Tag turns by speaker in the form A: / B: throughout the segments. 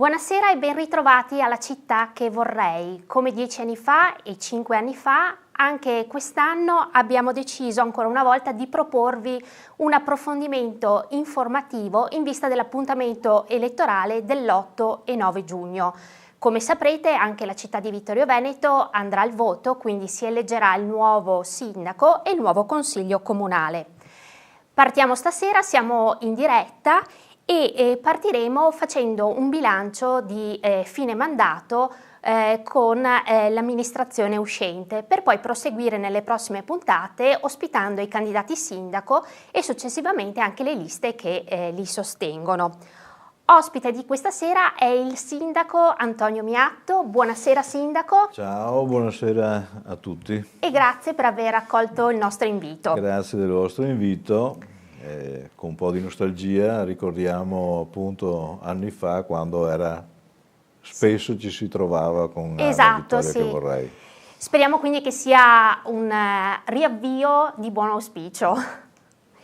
A: Buonasera e ben ritrovati alla città che vorrei. Come 10 anni fa e 5 anni fa, anche quest'anno abbiamo deciso ancora una volta di proporvi un approfondimento informativo in vista dell'appuntamento elettorale dell'8 e 9 giugno. Come saprete, anche la città di Vittorio Veneto andrà al voto, quindi si eleggerà il nuovo sindaco e il nuovo consiglio comunale. Partiamo stasera, siamo in diretta e partiremo facendo un bilancio di fine mandato con l'amministrazione uscente, per poi proseguire nelle prossime puntate ospitando i candidati sindaco e successivamente anche le liste che li sostengono. Ospite di questa sera è il sindaco Antonio Miatto. Buonasera sindaco.
B: Ciao, buonasera a tutti.
A: E grazie per aver accolto il nostro invito.
B: Grazie del vostro invito. Con un po' di nostalgia ricordiamo appunto anni fa quando spesso ci si trovava con la vittoria che vorrei.
A: Speriamo quindi che sia un riavvio di buon auspicio.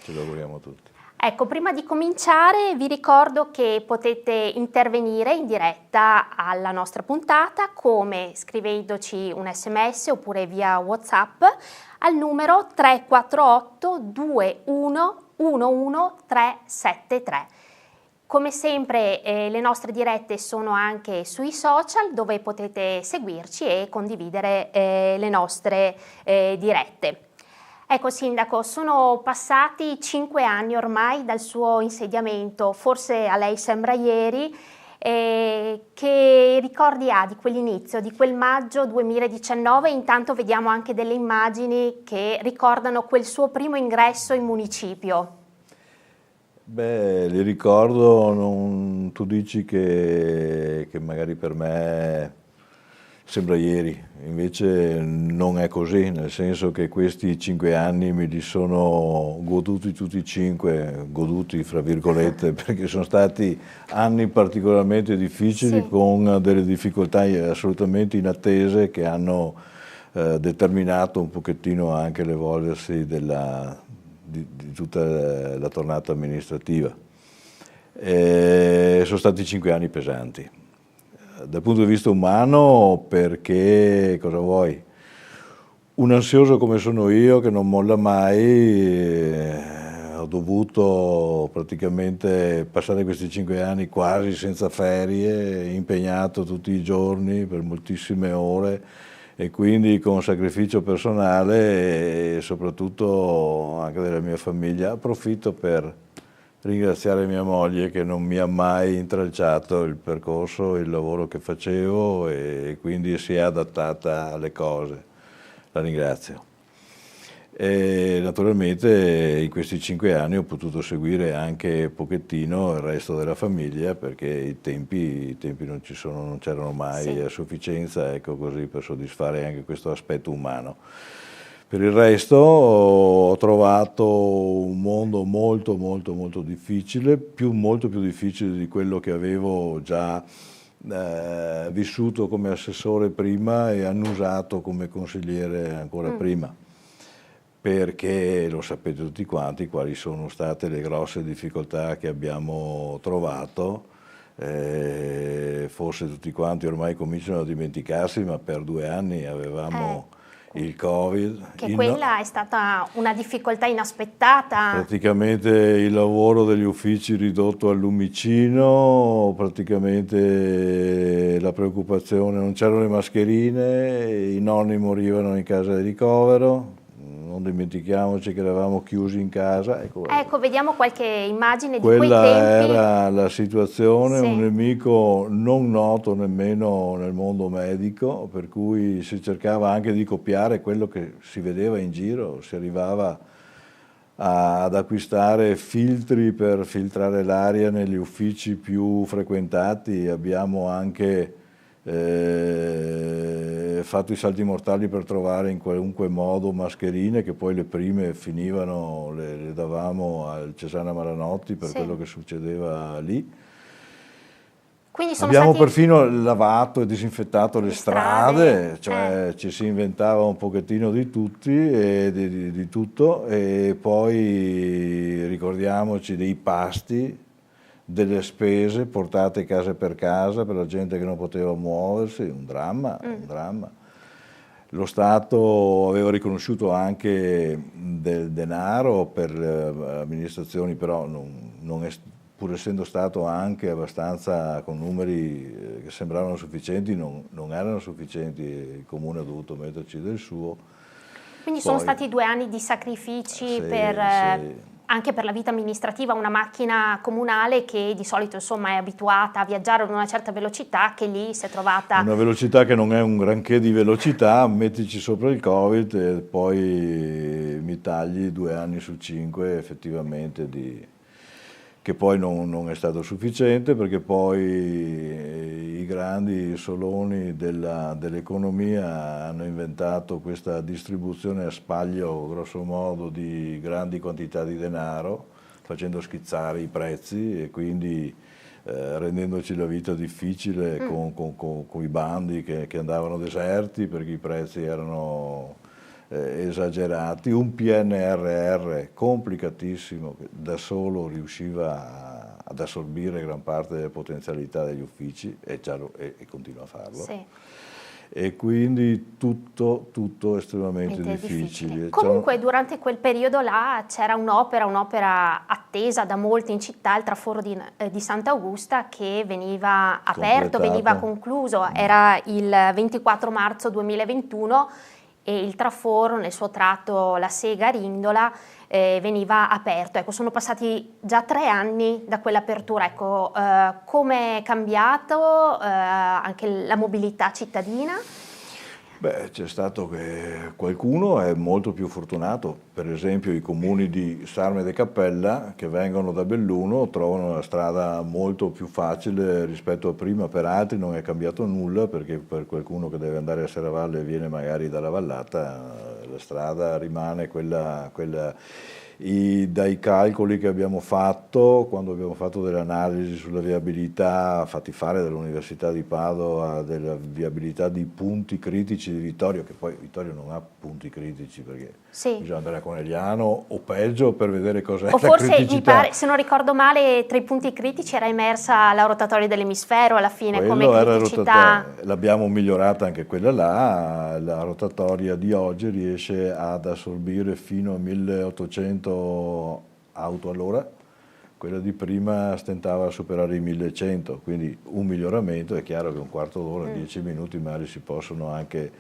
B: Ce lo auguriamo tutti.
A: Ecco, prima di cominciare vi ricordo che potete intervenire in diretta alla nostra puntata come scrivendoci un SMS oppure via WhatsApp al numero 348 21 11373. Come sempre le nostre dirette sono anche sui social dove potete seguirci e condividere le nostre dirette. Ecco sindaco, sono passati 5 anni ormai dal suo insediamento, forse a lei sembra ieri. Che ricordi ha di quell'inizio, di quel maggio 2019? Intanto vediamo anche delle immagini che ricordano quel suo primo ingresso in municipio.
B: Beh, li ricordo, tu dici che magari per me sembra ieri, invece non è così, nel senso che questi 5 anni me li sono goduti tutti e 5, goduti fra virgolette, perché sono stati anni particolarmente difficili, sì, con delle difficoltà assolutamente inattese che hanno determinato un pochettino anche l'evolversi di tutta la tornata amministrativa. Sono stati 5 anni pesanti. Dal punto di vista umano, perché, cosa vuoi? Un ansioso come sono io, che non molla mai, ho dovuto praticamente passare questi 5 anni quasi senza ferie, impegnato tutti i giorni per moltissime ore e quindi con sacrificio personale e soprattutto anche della mia famiglia. Approfitto per ringraziare mia moglie che non mi ha mai intralciato il percorso, il lavoro che facevo e quindi si è adattata alle cose. La ringrazio. E naturalmente in questi 5 anni ho potuto seguire anche pochettino il resto della famiglia perché i tempi non c'erano mai, sì, a sufficienza, ecco, così, per soddisfare anche questo aspetto umano. Per il resto ho trovato un mondo molto difficile, molto più difficile di quello che avevo già vissuto come assessore prima e annusato come consigliere ancora prima, perché lo sapete tutti quanti quali sono state le grosse difficoltà che abbiamo trovato. Forse tutti quanti ormai cominciano a dimenticarsi, ma per 2 anni avevamo il Covid.
A: Che quella è stata una difficoltà inaspettata.
B: Praticamente il lavoro degli uffici ridotto al lumicino, praticamente la preoccupazione, non c'erano le mascherine, i nonni morivano in casa di ricovero, non dimentichiamoci che eravamo chiusi in casa.
A: Ecco, vediamo qualche immagine di quei tempi.
B: Quella era la situazione,
A: sì,
B: un nemico non noto nemmeno nel mondo medico, per cui si cercava anche di copiare quello che si vedeva in giro, si arrivava ad acquistare filtri per filtrare l'aria negli uffici più frequentati, abbiamo anche fatto i salti mortali per trovare in qualunque modo mascherine che poi le prime finivano, le davamo al Cesana Maranotti per quello che succedeva lì. Abbiamo perfino lavato e disinfettato le strade, cioè ci si inventava un pochettino di tutti e di tutto, e poi ricordiamoci dei pasti delle spese portate casa per casa per la gente che non poteva muoversi, un dramma, un dramma. Lo Stato aveva riconosciuto anche del denaro per le amministrazioni, però pur essendo stato anche abbastanza con numeri che sembravano sufficienti, non erano sufficienti, il Comune ha dovuto metterci del suo.
A: Quindi sono stati 2 anni di sacrifici
B: sì,
A: anche per la vita amministrativa, una macchina comunale che di solito insomma è abituata a viaggiare ad una certa velocità, che lì si è trovata...
B: Una velocità che non è un granché di velocità, mettici sopra il Covid e poi mi tagli 2 anni su 5 effettivamente che poi non è stato sufficiente, perché poi i grandi soloni dell'economia hanno inventato questa distribuzione a spaglio, grosso modo, di grandi quantità di denaro, facendo schizzare i prezzi e quindi rendendoci la vita difficile con i bandi che andavano deserti perché i prezzi erano esagerati, un PNRR complicatissimo che da solo riusciva ad assorbire gran parte delle potenzialità degli uffici e continua a farlo. Sì. E quindi tutto estremamente difficile.
A: Comunque durante quel periodo là c'era un'opera attesa da molti in città, il traforo di Sant'Augusta, che veniva aperto, veniva concluso, era il 24 marzo 2021 e il traforo nel suo tratto La Sega-Rindola veniva aperto. Ecco, sono passati già 3 anni da quell'apertura. Ecco, come è cambiato anche la mobilità cittadina?
B: Beh, c'è stato che qualcuno è molto più fortunato, per esempio i comuni di Sarmede e Cappella che vengono da Belluno trovano la strada molto più facile rispetto a prima, per altri non è cambiato nulla perché per qualcuno che deve andare a Serravalle e viene magari dalla Vallata la strada rimane quella. Dai calcoli che abbiamo fatto, quando abbiamo fatto delle analisi sulla viabilità fatti fare dall'Università di Padova, della viabilità di punti critici di Vittorio, che poi Vittorio non ha punti critici perché bisogna andare a Conegliano o peggio per vedere cos'è la criticità.
A: O forse mi pare, se non ricordo male, tra i punti critici era emersa la rotatoria dell'emisfero alla fine. Quello come criticità.
B: L'abbiamo migliorata anche quella là, la rotatoria di oggi riesce ad assorbire fino a 1800 auto all'ora, quella di prima stentava a superare i 1100, quindi un miglioramento. È chiaro che un quarto d'ora, 10 minuti magari si possono anche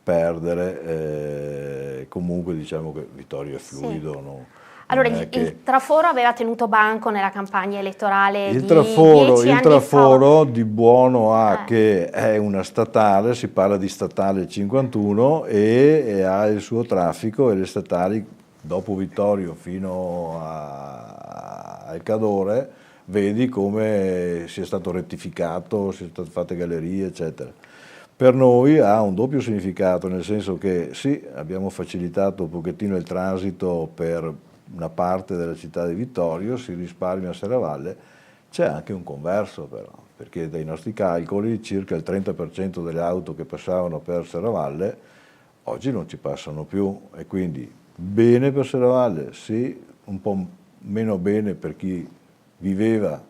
B: perdere, comunque diciamo che Vittorio è fluido.
A: Sì. Allora il traforo aveva tenuto banco nella campagna elettorale
B: il traforo di buono ha che è una statale, si parla di statale 51 e ha il suo traffico, e le statali dopo Vittorio fino al Cadore vedi come sia stato rettificato, siano state fatte gallerie eccetera. Per noi ha un doppio significato, nel senso che sì, abbiamo facilitato un pochettino il transito per una parte della città di Vittorio, si risparmia a Serravalle, c'è anche un converso però, perché dai nostri calcoli circa il 30% delle auto che passavano per Serravalle oggi non ci passano più, e quindi bene per Serravalle, sì, un po' meno bene per chi viveva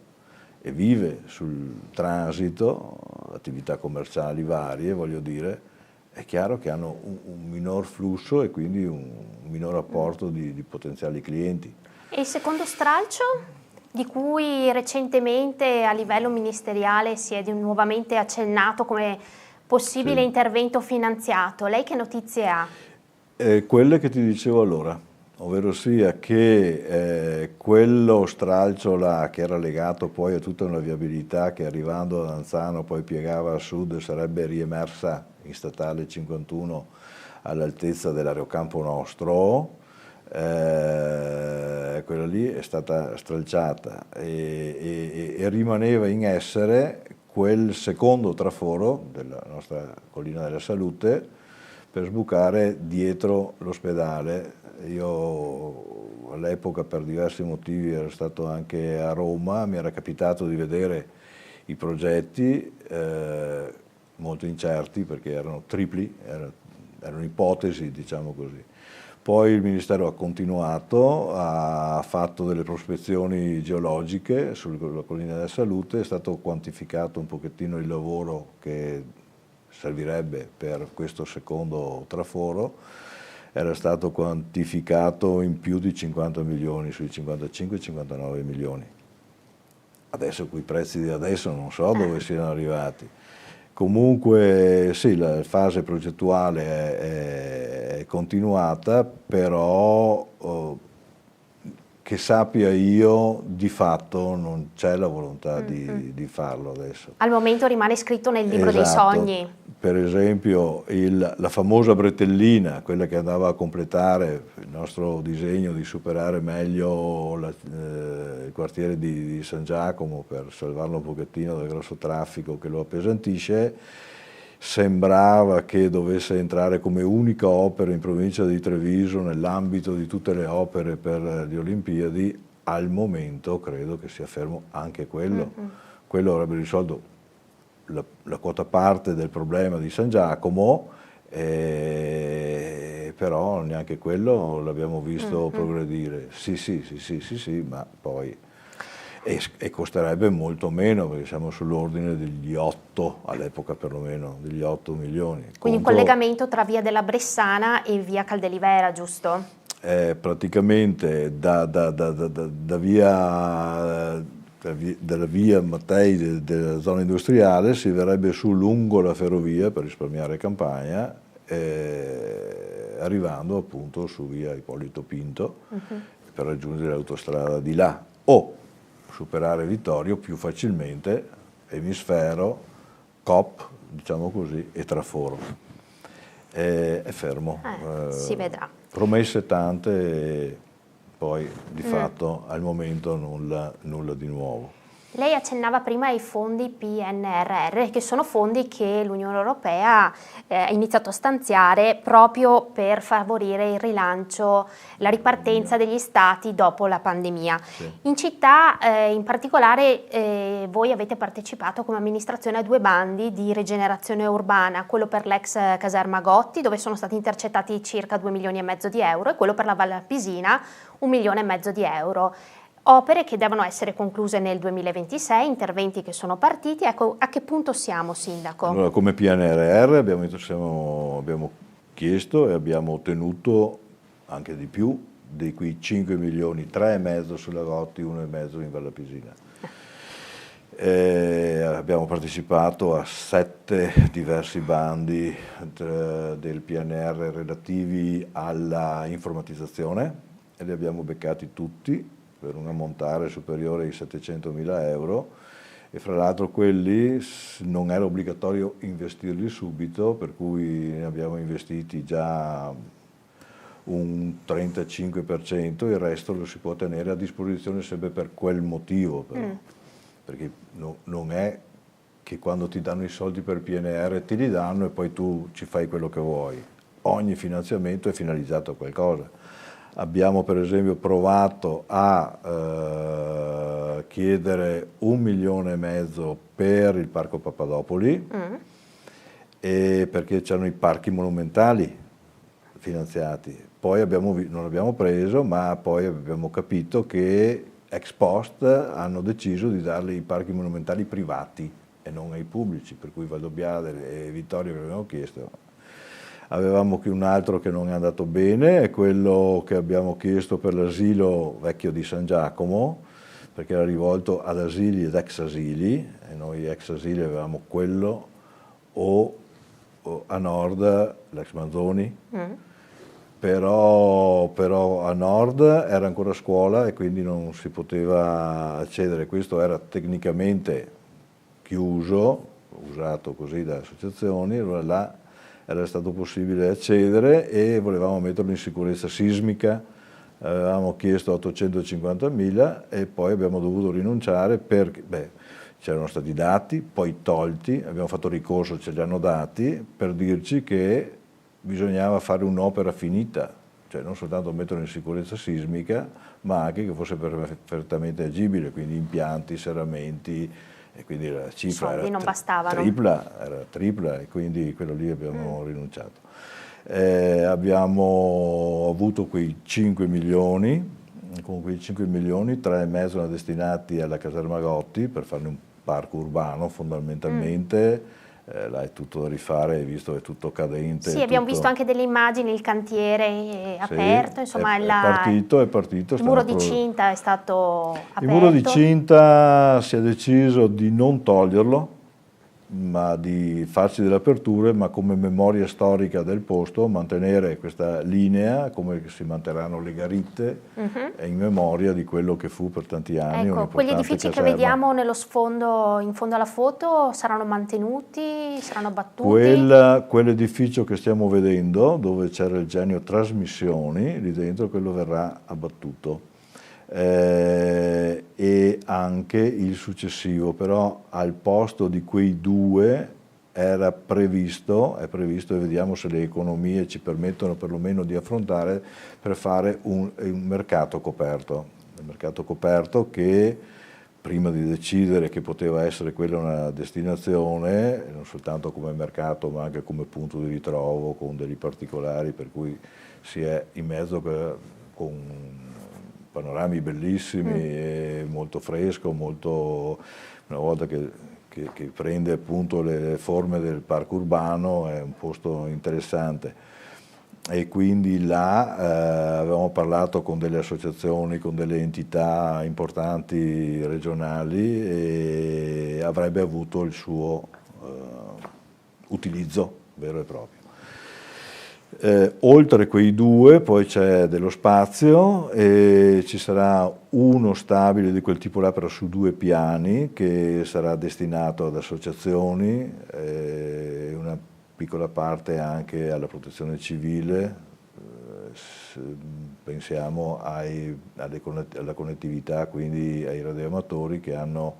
B: e vive sul transito, attività commerciali varie, voglio dire, è chiaro che hanno un minor flusso e quindi un minor apporto di potenziali clienti.
A: E il secondo stralcio, di cui recentemente a livello ministeriale si è nuovamente accennato come possibile intervento finanziato, lei che notizie ha?
B: Quelle che ti dicevo allora, ovvero sia che quello stralcio là che era legato poi a tutta una viabilità che arrivando ad Anzano poi piegava a sud sarebbe riemersa in statale 51 all'altezza dell'Aerocampo Nostro, quella lì è stata stralciata e rimaneva in essere quel secondo traforo della nostra Collina della Salute per sbucare dietro l'ospedale. Io all'epoca per diversi motivi ero stato anche a Roma, mi era capitato di vedere i progetti molto incerti perché erano tripli, erano ipotesi, diciamo così. Poi il Ministero ha continuato, ha fatto delle prospezioni geologiche sulla collina della Salute, è stato quantificato un pochettino il lavoro che servirebbe per questo secondo traforo, era stato quantificato in più di 50 milioni, sui 55-59 milioni. Adesso con i prezzi di adesso non so dove siano arrivati. Comunque sì, la fase progettuale è continuata, però che sappia io, di fatto non c'è la volontà di farlo adesso.
A: Al momento rimane scritto nel libro dei sogni.
B: Per esempio la famosa bretellina, quella che andava a completare il nostro disegno di superare meglio il quartiere di San Giacomo per salvarlo un pochettino dal grosso traffico che lo appesantisce, sembrava che dovesse entrare come unica opera in provincia di Treviso nell'ambito di tutte le opere per le Olimpiadi. Al momento credo che sia fermo anche quello. Quello avrebbe risolto la quota parte del problema di San Giacomo, però neanche quello l'abbiamo visto progredire. Sì, ma poi e costerebbe molto meno, perché siamo sull'ordine degli 8, all'epoca perlomeno, degli 8 milioni.
A: Quindi un collegamento tra via della Bressana e via Caldelivera, giusto?
B: Praticamente dalla via Mattei della zona industriale si verrebbe su lungo la ferrovia per risparmiare Campagna, arrivando appunto su via Ippolito Pinto per raggiungere l'autostrada di là, o superare Vittorio più facilmente, Emisfero, Coop, diciamo così, e Traforo. È fermo.
A: Si vedrà.
B: Promesse tante, poi di fatto al momento nulla di nuovo.
A: Lei accennava prima ai fondi PNRR, che sono fondi che l'Unione Europea ha iniziato a stanziare proprio per favorire il rilancio, la ripartenza degli stati dopo la pandemia.
B: Sì.
A: In città, in particolare, voi avete partecipato come amministrazione a 2 bandi di rigenerazione urbana, quello per l'ex caserma Gotti, dove sono stati intercettati circa 2,5 milioni di euro, e quello per la Valle Alpisina, 1,5 milioni di euro. Opere che devono essere concluse nel 2026, interventi che sono partiti. Ecco, a che punto siamo, Sindaco?
B: Allora, come PNRR abbiamo chiesto e abbiamo ottenuto anche di più, di quei 5 milioni, 3,5 sulla Gotti, 1,5 in Valle Alpisina. Abbiamo partecipato a 7 diversi bandi del PNR relativi alla informatizzazione e li abbiamo beccati tutti per un ammontare superiore ai 700.000 euro, e fra l'altro quelli non era obbligatorio investirli subito, per cui ne abbiamo investiti già un 35%, il resto lo si può tenere a disposizione sempre per quel motivo, però. Perché non è che quando ti danno i soldi per PNR ti li danno e poi tu ci fai quello che vuoi. Ogni finanziamento è finalizzato a qualcosa. Abbiamo per esempio provato a chiedere 1,5 milioni per il Parco Papadopoli, e perché c'erano i parchi monumentali finanziati. Poi non abbiamo preso, ma poi abbiamo capito che ex post hanno deciso di darli ai parchi monumentali privati e non ai pubblici, per cui Valdobbiadene e Vittorio che avevamo chiesto. Avevamo un altro che non è andato bene, è quello che abbiamo chiesto per l'asilo vecchio di San Giacomo, perché era rivolto ad asili ed ex asili, e noi ex asili avevamo quello, o a nord l'ex Manzoni, però a nord era ancora scuola e quindi non si poteva accedere. Questo era tecnicamente chiuso, usato così da associazioni, allora là era stato possibile accedere e volevamo metterlo in sicurezza sismica. Avevamo chiesto 850.000 e poi abbiamo dovuto rinunciare perché c'erano stati dati, poi tolti, abbiamo fatto ricorso, ce li hanno dati, per dirci che bisognava fare un'opera finita, cioè non soltanto metterlo in sicurezza sismica, ma anche che fosse perfettamente agibile, quindi impianti, serramenti, e quindi la cifra
A: soldi non bastavano.
B: era tripla e quindi quello lì abbiamo rinunciato. Abbiamo avuto quei 5 milioni, con quei 5 milioni 3,5 sono destinati alla caserma Gotti per farne un parco urbano fondamentalmente. Là è tutto da rifare, visto che è tutto cadente.
A: Sì, abbiamo visto anche delle immagini, il cantiere è aperto, insomma
B: è partito.
A: Il muro di cinta è stato aperto.
B: Il muro di cinta si è deciso di non toglierlo, ma di farci delle aperture, ma come memoria storica del posto, mantenere questa linea, come si manterranno le garitte, in memoria di quello che fu per tanti anni.
A: Ecco, quegli edifici che vediamo nello sfondo, in fondo alla foto, saranno mantenuti, saranno abbattuti?
B: Quell'edificio che stiamo vedendo, dove c'era il genio trasmissioni, lì dentro, quello verrà abbattuto. E anche il successivo, però al posto di quei due è previsto e vediamo se le economie ci permettono perlomeno di affrontare, per fare un mercato coperto. Un mercato coperto che, prima di decidere che poteva essere quella una destinazione, non soltanto come mercato ma anche come punto di ritrovo, con degli particolari, per cui si è in mezzo con panorami bellissimi, e molto fresco, una volta che prende appunto le forme del parco urbano, è un posto interessante. E quindi là avevamo parlato con delle associazioni, con delle entità importanti regionali, e avrebbe avuto il suo utilizzo vero e proprio. Oltre quei due poi c'è dello spazio e ci sarà uno stabile di quel tipo là, però su 2 piani, che sarà destinato ad associazioni, una piccola parte anche alla protezione civile. Pensiamo alla connettività, quindi ai radioamatori che hanno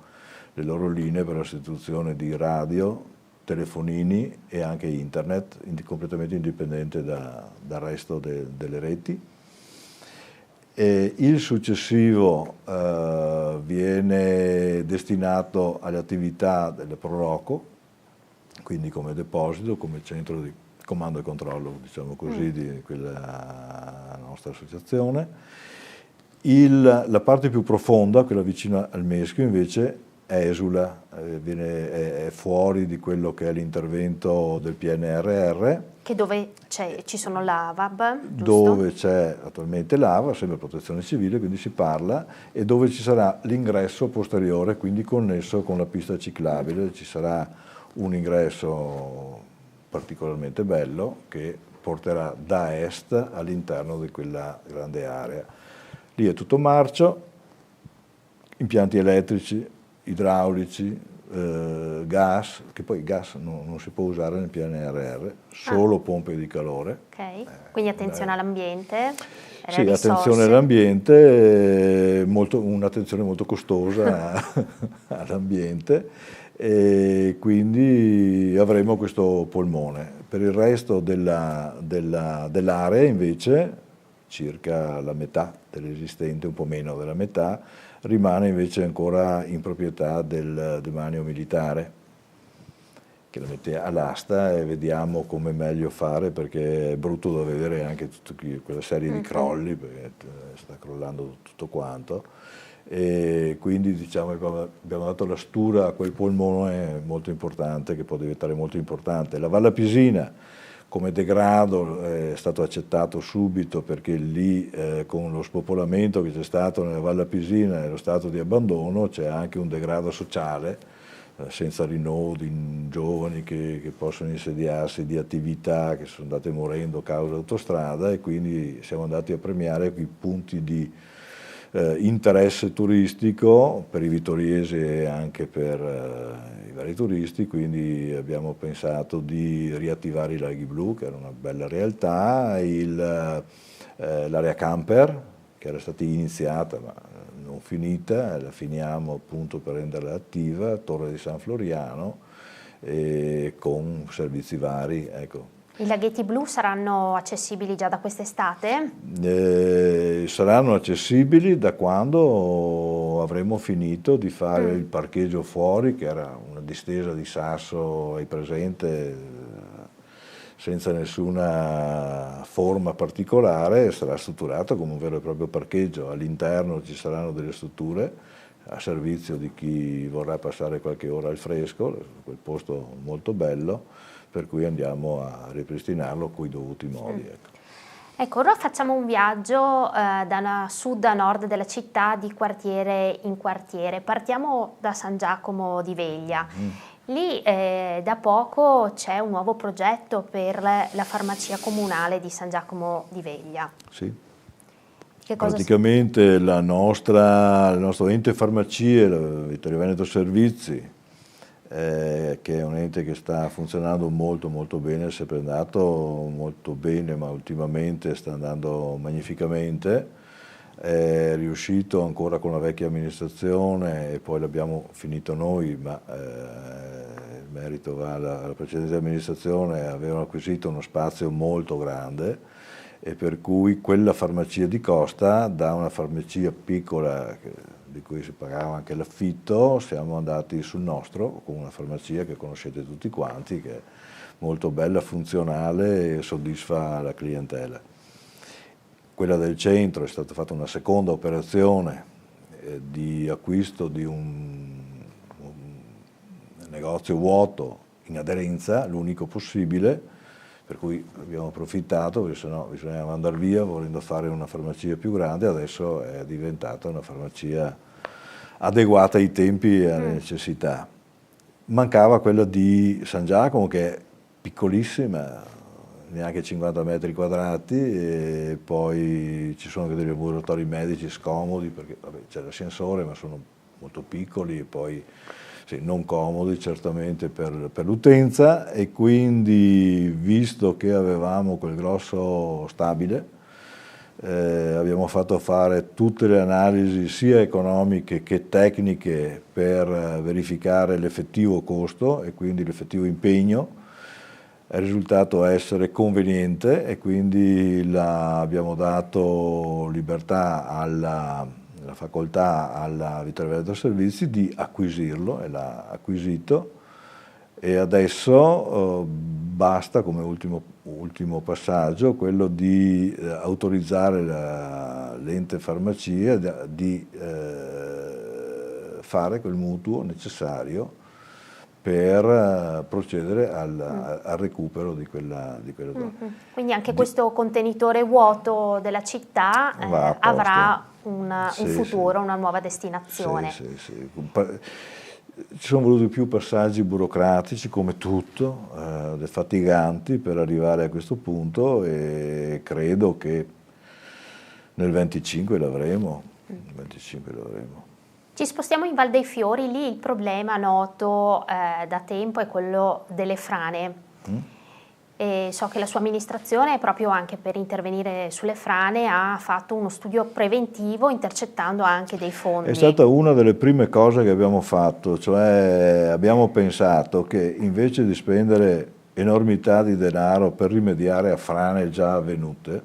B: le loro linee per la sostituzione di radio, telefonini e anche internet, completamente indipendente dal resto delle reti. E il successivo viene destinato alle attività del Proroco, quindi come deposito, come centro di comando e controllo, diciamo così, di quella nostra associazione. La parte più profonda, quella vicina al Meschio, invece esula, è fuori di quello che è l'intervento del PNRR.
A: Che dove ci sono l'AVAB, giusto?
B: Dove c'è attualmente l'AVA, sempre protezione civile, quindi si parla, e dove ci sarà l'ingresso posteriore, quindi connesso con la pista ciclabile. Ci sarà un ingresso particolarmente bello che porterà da est all'interno di quella grande area. Lì è tutto marcio, impianti elettrici, idraulici, gas, che poi gas non si può usare nel PNRR, solo pompe di calore.
A: Quindi attenzione all'ambiente.
B: Sì, attenzione all'ambiente, un'attenzione molto costosa all'ambiente, e quindi avremo questo polmone. Per il resto dell'area invece, circa la metà dell'esistente, un po' meno della metà, rimane invece ancora in proprietà del demanio militare, che lo mette all'asta, e vediamo come meglio fare, perché è brutto da vedere anche tutta quella serie di crolli, perché sta crollando tutto quanto, e quindi diciamo che abbiamo dato la stura a quel polmone molto importante, che può diventare molto importante. La Valle Pisina come degrado è stato accettato subito, perché lì con lo spopolamento che c'è stato nella Valle Pisina e lo stato di abbandono c'è anche un degrado sociale, senza rinnovo di giovani che possono insediarsi, di attività che sono andate morendo a causa dell'autostrada, e quindi siamo andati a premiare quei punti di interesse turistico per i vittoriesi e anche per i vari turisti. Quindi abbiamo pensato di riattivare i laghi blu, che era una bella realtà, l'area camper, che era stata iniziata ma non finita, la finiamo appunto per renderla attiva, Torre di San Floriano, con servizi vari, ecco.
A: I laghetti blu saranno accessibili già da quest'estate?
B: Saranno accessibili da quando avremo finito di fare il parcheggio fuori, che era una distesa di sasso, hai presente, senza nessuna forma particolare, sarà strutturato come un vero e proprio parcheggio. All'interno ci saranno delle strutture a servizio di chi vorrà passare qualche ora al fresco, quel posto molto bello, per cui andiamo a ripristinarlo coi dovuti modi.
A: Ecco, ora facciamo un viaggio da sud a nord della città, di quartiere in quartiere. Partiamo da San Giacomo di Veglia. Lì da poco c'è un nuovo progetto per la farmacia comunale di San Giacomo di Veglia.
B: Sì.
A: Che cosa
B: Praticamente il nostro ente farmacie, la Vittorio Veneto Servizi, che è un ente che sta funzionando molto molto bene, è sempre andato molto bene, ma ultimamente sta andando magnificamente, è riuscito ancora con la vecchia amministrazione e poi l'abbiamo finito noi, ma il merito va alla precedente amministrazione, avevano acquisito uno spazio molto grande e per cui quella farmacia di costa, da una farmacia piccola di cui si pagava anche l'affitto, siamo andati sul nostro con una farmacia che conoscete tutti quanti, che è molto bella, funzionale e soddisfa la clientela. Quella del centro è stata fatta una seconda operazione di acquisto di un negozio vuoto in aderenza, l'unico possibile, per cui abbiamo approfittato, perché sennò bisognava andare via volendo fare una farmacia più grande, adesso è diventata una farmacia adeguata ai tempi e alle necessità. Mancava quella di San Giacomo, che è piccolissima, neanche 50 metri quadrati, e poi ci sono anche degli ambulatori medici scomodi, perché c'è l'ascensore ma sono molto piccoli e poi sì, non comodi certamente per l'utenza, e quindi visto che avevamo quel grosso stabile, abbiamo fatto fare tutte le analisi sia economiche che tecniche per verificare l'effettivo costo e quindi l'effettivo impegno. È risultato essere conveniente e quindi abbiamo dato libertà la facoltà alla Vittorio Veneto Servizi di acquisirlo, e l'ha acquisito, e adesso basta come ultimo passaggio quello di autorizzare l'ente farmacia di fare quel mutuo necessario per procedere al recupero di quella zona.
A: Quindi anche questo contenitore vuoto della città avrà un futuro, una nuova destinazione.
B: Sì. Ci sono voluti più passaggi burocratici, come tutto, defatiganti, per arrivare a questo punto, e credo che nel 25 l'avremo.
A: Ci spostiamo in Val dei Fiori, lì il problema noto da tempo è quello delle frane. E so che la sua amministrazione, proprio anche per intervenire sulle frane, ha fatto uno studio preventivo intercettando anche dei fondi.
B: È stata una delle prime cose che abbiamo fatto, cioè abbiamo pensato che invece di spendere enormità di denaro per rimediare a frane già avvenute,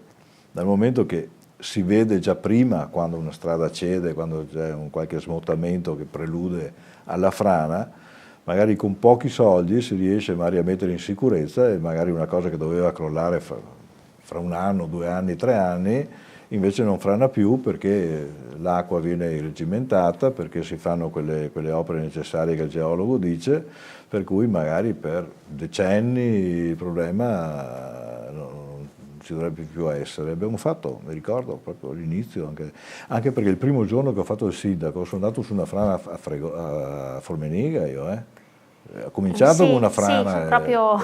B: dal momento che si vede già prima quando una strada cede, quando c'è qualche smottamento che prelude alla frana, magari con pochi soldi si riesce magari a mettere in sicurezza, e magari una cosa che doveva crollare fra un anno, 2 anni, 3 anni, invece non frana più perché l'acqua viene irregimentata, perché si fanno quelle opere necessarie che il geologo dice, per cui magari per decenni il problema non ci dovrebbe più essere. Abbiamo fatto, mi ricordo, proprio all'inizio, anche perché il primo giorno che ho fatto il sindaco sono andato su una frana a Formeniga io, Ho cominciato con una frana,
A: proprio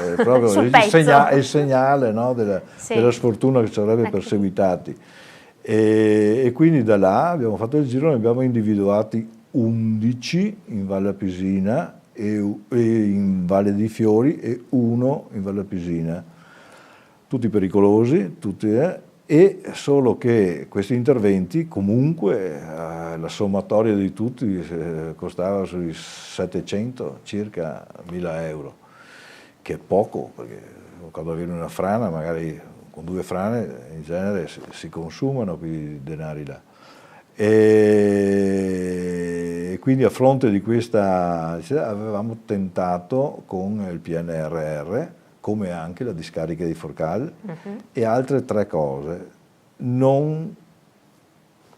B: sul pezzo. È il segnale, no, della sfortuna che ci avrebbe perseguitati. E quindi da là abbiamo fatto il giro, ne abbiamo individuati 11 in Valle Appisina e in Valle dei Fiori e 1 in Valle Appisina. Tutti pericolosi, e solo che questi interventi comunque la sommatoria di tutti costava sui 700 circa 1000 euro, che è poco, perché quando viene una frana, magari con 2 frane in genere si consumano quei denari là. E quindi a fronte di questa avevamo tentato con il PNRR, come anche la discarica di Forcal e altre 3 cose, non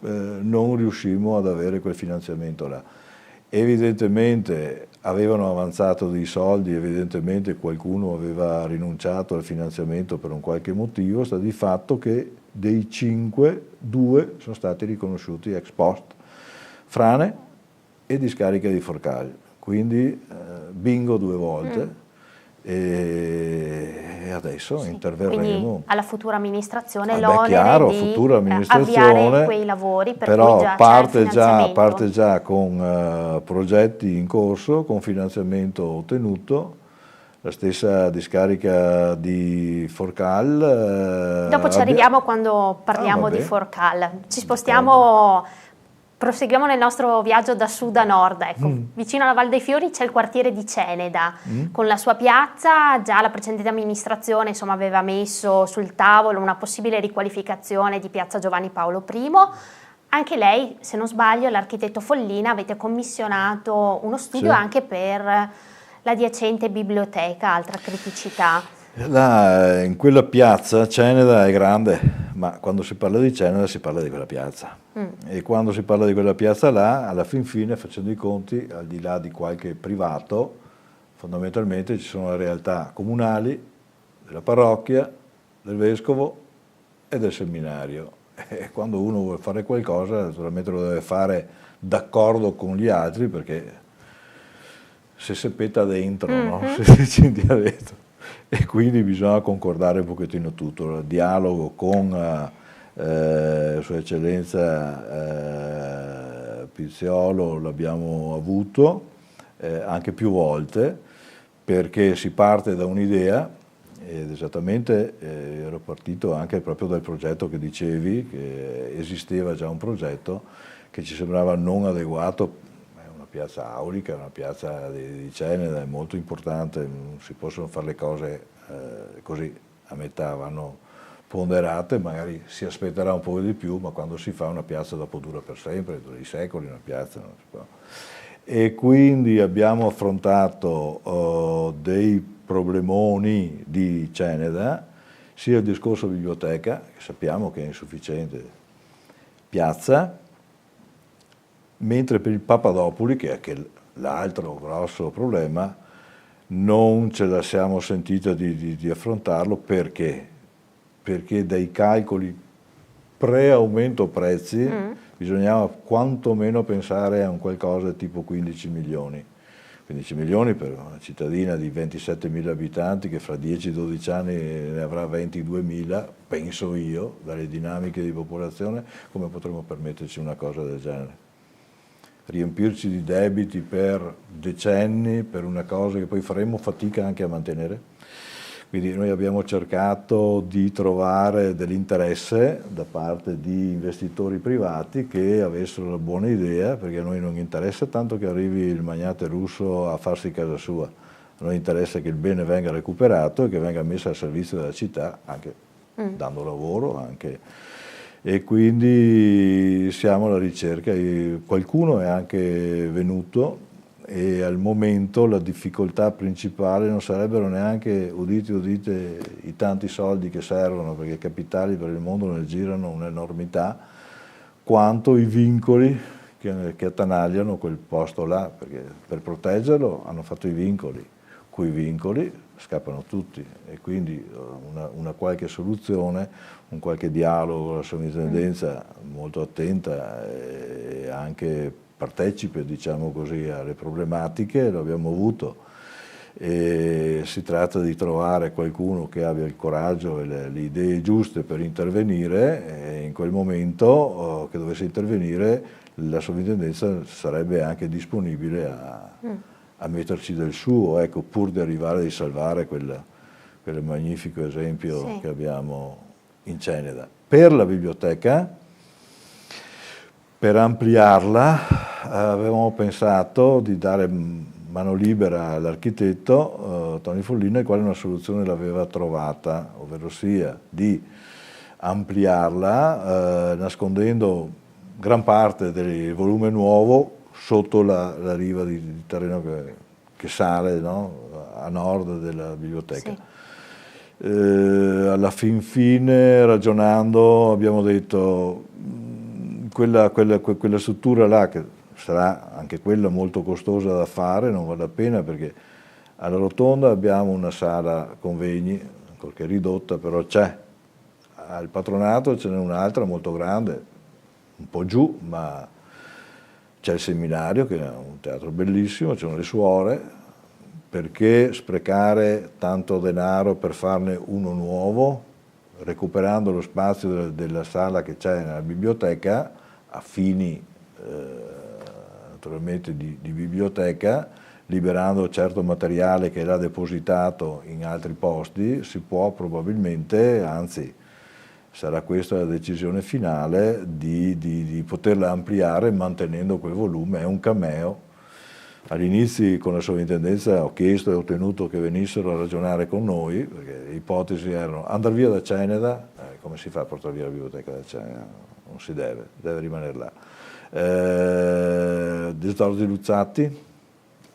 B: riuscimmo ad avere quel finanziamento là. Evidentemente avevano avanzato dei soldi, evidentemente qualcuno aveva rinunciato al finanziamento per un qualche motivo, sta di fatto che dei 5, 2 sono stati riconosciuti ex post, frane e discarica di Forcal, quindi bingo 2 volte. E adesso interverremo.
A: Quindi alla futura amministrazione
B: l'onere
A: di avviare quei lavori per
B: però
A: cui già c'è il finanziamento.
B: parte già con progetti in corso, con finanziamento ottenuto, la stessa discarica di Forcal.
A: Dopo ci arriviamo quando parliamo di Forcal. Ci spostiamo, proseguiamo nel nostro viaggio da sud a nord. Ecco. Vicino alla Val dei Fiori c'è il quartiere di Ceneda, con la sua piazza. Già la precedente amministrazione aveva messo sul tavolo una possibile riqualificazione di piazza Giovanni Paolo I. Anche lei, se non sbaglio, l'architetto Follina, avete commissionato uno studio anche per l'adiacente biblioteca, altra criticità.
B: Là, in quella piazza Ceneda è grande, ma quando si parla di Ceneda si parla di quella piazza. E quando si parla di quella piazza là, alla fin fine, facendo i conti, al di là di qualche privato, fondamentalmente ci sono le realtà comunali, della parrocchia, del vescovo e del seminario. E quando uno vuole fare qualcosa, naturalmente lo deve fare d'accordo con gli altri, perché se peta dentro, no? Se si cinghia dentro. E quindi bisogna concordare un pochettino tutto. Il dialogo con Sua Eccellenza Pizziolo l'abbiamo avuto anche più volte, perché si parte da un'idea, ed esattamente ero partito anche proprio dal progetto che dicevi, che esisteva già un progetto che ci sembrava non adeguato. Piazza aulica, una piazza di Ceneda, è molto importante, non si possono fare le cose così a metà, vanno ponderate, magari si aspetterà un po' di più, ma quando si fa una piazza dopo dura per sempre, dura i secoli una piazza, non si può. E quindi abbiamo affrontato dei problemoni di Ceneda, sia il discorso biblioteca, che sappiamo che è insufficiente, piazza, mentre per il Papadopoli, che è anche l'altro grosso problema, non ce la siamo sentita di affrontarlo. Perché? Perché dai calcoli pre-aumento prezzi bisognava quantomeno pensare a un qualcosa tipo 15 milioni. 15 milioni per una cittadina di 27.000 abitanti che fra 10-12 anni ne avrà 22.000, penso io, dalle dinamiche di popolazione, come potremmo permetterci una cosa del genere? Riempirci di debiti per decenni per una cosa che poi faremo fatica anche a mantenere. Quindi noi abbiamo cercato di trovare dell'interesse da parte di investitori privati che avessero la buona idea, perché a noi non interessa tanto che arrivi il magnate russo a farsi casa sua, a noi interessa che il bene venga recuperato e che venga messo al servizio della città, anche dando lavoro, anche. E quindi siamo alla ricerca, qualcuno è anche venuto e al momento la difficoltà principale non sarebbero neanche, udite, i tanti soldi che servono, perché i capitali per il mondo ne girano un'enormità, quanto i vincoli che attanagliano quel posto là, perché per proteggerlo hanno fatto i vincoli, quei vincoli scappano tutti e quindi una qualche soluzione, un qualche dialogo con la sovrintendenza molto attenta e anche partecipe, diciamo così, alle problematiche, lo abbiamo avuto. E si tratta di trovare qualcuno che abbia il coraggio e le idee giuste per intervenire, e in quel momento che dovesse intervenire la sovrintendenza sarebbe anche disponibile a metterci del suo, ecco, pur di arrivare a salvare quel magnifico esempio che abbiamo in Ceneda. Per la biblioteca, per ampliarla, avevamo pensato di dare mano libera all'architetto Tony Follina, il quale una soluzione l'aveva trovata, ovvero sia di ampliarla nascondendo gran parte del volume nuovo sotto la riva di terreno che sale, no? A nord della biblioteca.
A: Sì.
B: Alla fin fine, ragionando, abbiamo detto quella struttura là, che sarà anche quella molto costosa da fare, non vale la pena, perché alla Rotonda abbiamo una sala convegni, ancorché ridotta, però c'è. Al Patronato ce n'è un'altra molto grande, un po' giù, ma c'è il seminario, che è un teatro bellissimo, c'è le suore. Perché sprecare tanto denaro per farne uno nuovo, recuperando lo spazio della sala che c'è nella biblioteca a fini naturalmente di biblioteca, liberando certo materiale che era depositato in altri posti, si può probabilmente, anzi sarà questa la decisione finale, di poterla ampliare mantenendo quel volume. È un cameo. All'inizio con la sovrintendenza ho chiesto e ottenuto che venissero a ragionare con noi, perché le ipotesi erano andare via da Ceneda, come si fa a portare via la biblioteca da Ceneda? Non si deve rimanere là. Desidero Luzzatti,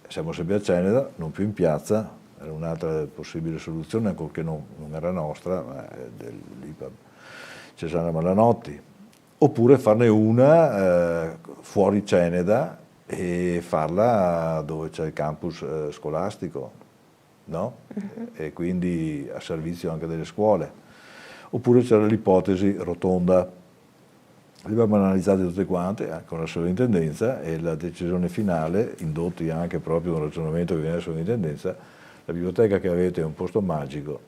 B: siamo sempre a Ceneda, non più in piazza, era un'altra possibile soluzione, ancorché non era nostra, ma è dell'IPAB Cesana Malanotti, oppure farne una fuori Ceneda e farla dove c'è il campus scolastico, no? E quindi a servizio anche delle scuole. Oppure c'era l'ipotesi Rotonda. Le abbiamo analizzate tutte quante con la sovrintendenza e la decisione finale, indotti anche proprio da un ragionamento che viene dalla sovrintendenza, la biblioteca che avete è un posto magico,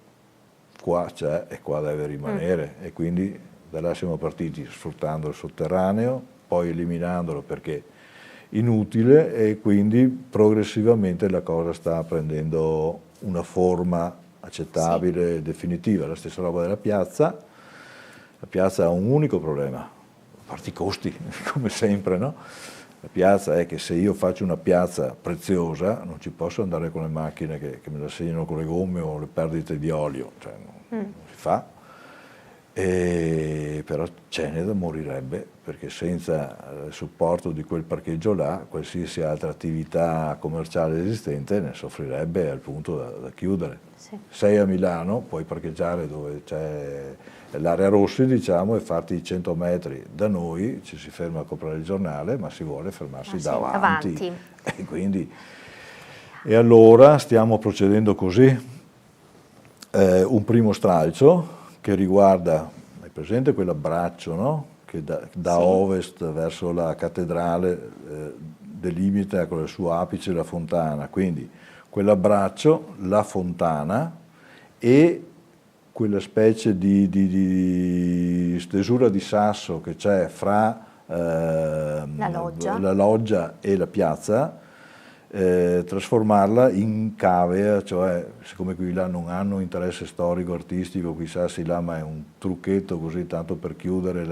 B: qua c'è e qua deve rimanere, e quindi da là siamo partiti sfruttando il sotterraneo, poi eliminandolo perché inutile, e quindi progressivamente la cosa sta prendendo una forma accettabile e definitiva. La stessa roba della piazza. La piazza ha un unico problema, a parte i costi, come sempre, no? La piazza è che se io faccio una piazza preziosa non ci posso andare con le macchine che me la segnano con le gomme o le perdite di olio, cioè non si fa. Però Ceneda morirebbe, perché senza il supporto di quel parcheggio là qualsiasi altra attività commerciale esistente ne soffrirebbe al punto da chiudere. Sì. Sei a Milano, puoi parcheggiare dove c'è l'area Rossi, diciamo, e farti 100 metri. Da noi ci si ferma a comprare il giornale, ma si vuole fermarsi davanti. E allora stiamo procedendo così. Un primo stralcio che riguarda, hai presente quell'abbraccio, no? Che da ovest verso la cattedrale delimita con il suo apice la fontana, quindi quell'abbraccio, la fontana e quella specie di stesura di sasso che c'è fra la loggia e la piazza, trasformarla in cavea, cioè siccome qui là non hanno interesse storico, artistico, quei sassi là, ma è un trucchetto così tanto per chiudere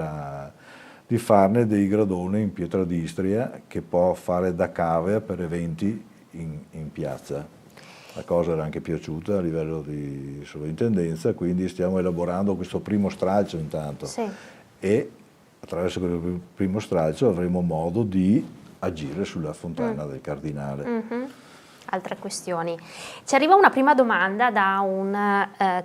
B: di farne dei gradoni in pietra d'Istria che può fare da cavea per eventi in piazza. La cosa era anche piaciuta a livello di sovrintendenza, quindi stiamo elaborando questo primo stralcio intanto, e attraverso quel primo stralcio avremo modo di agire sulla fontana del Cardinale.
A: Altre questioni. Ci arriva una prima domanda da un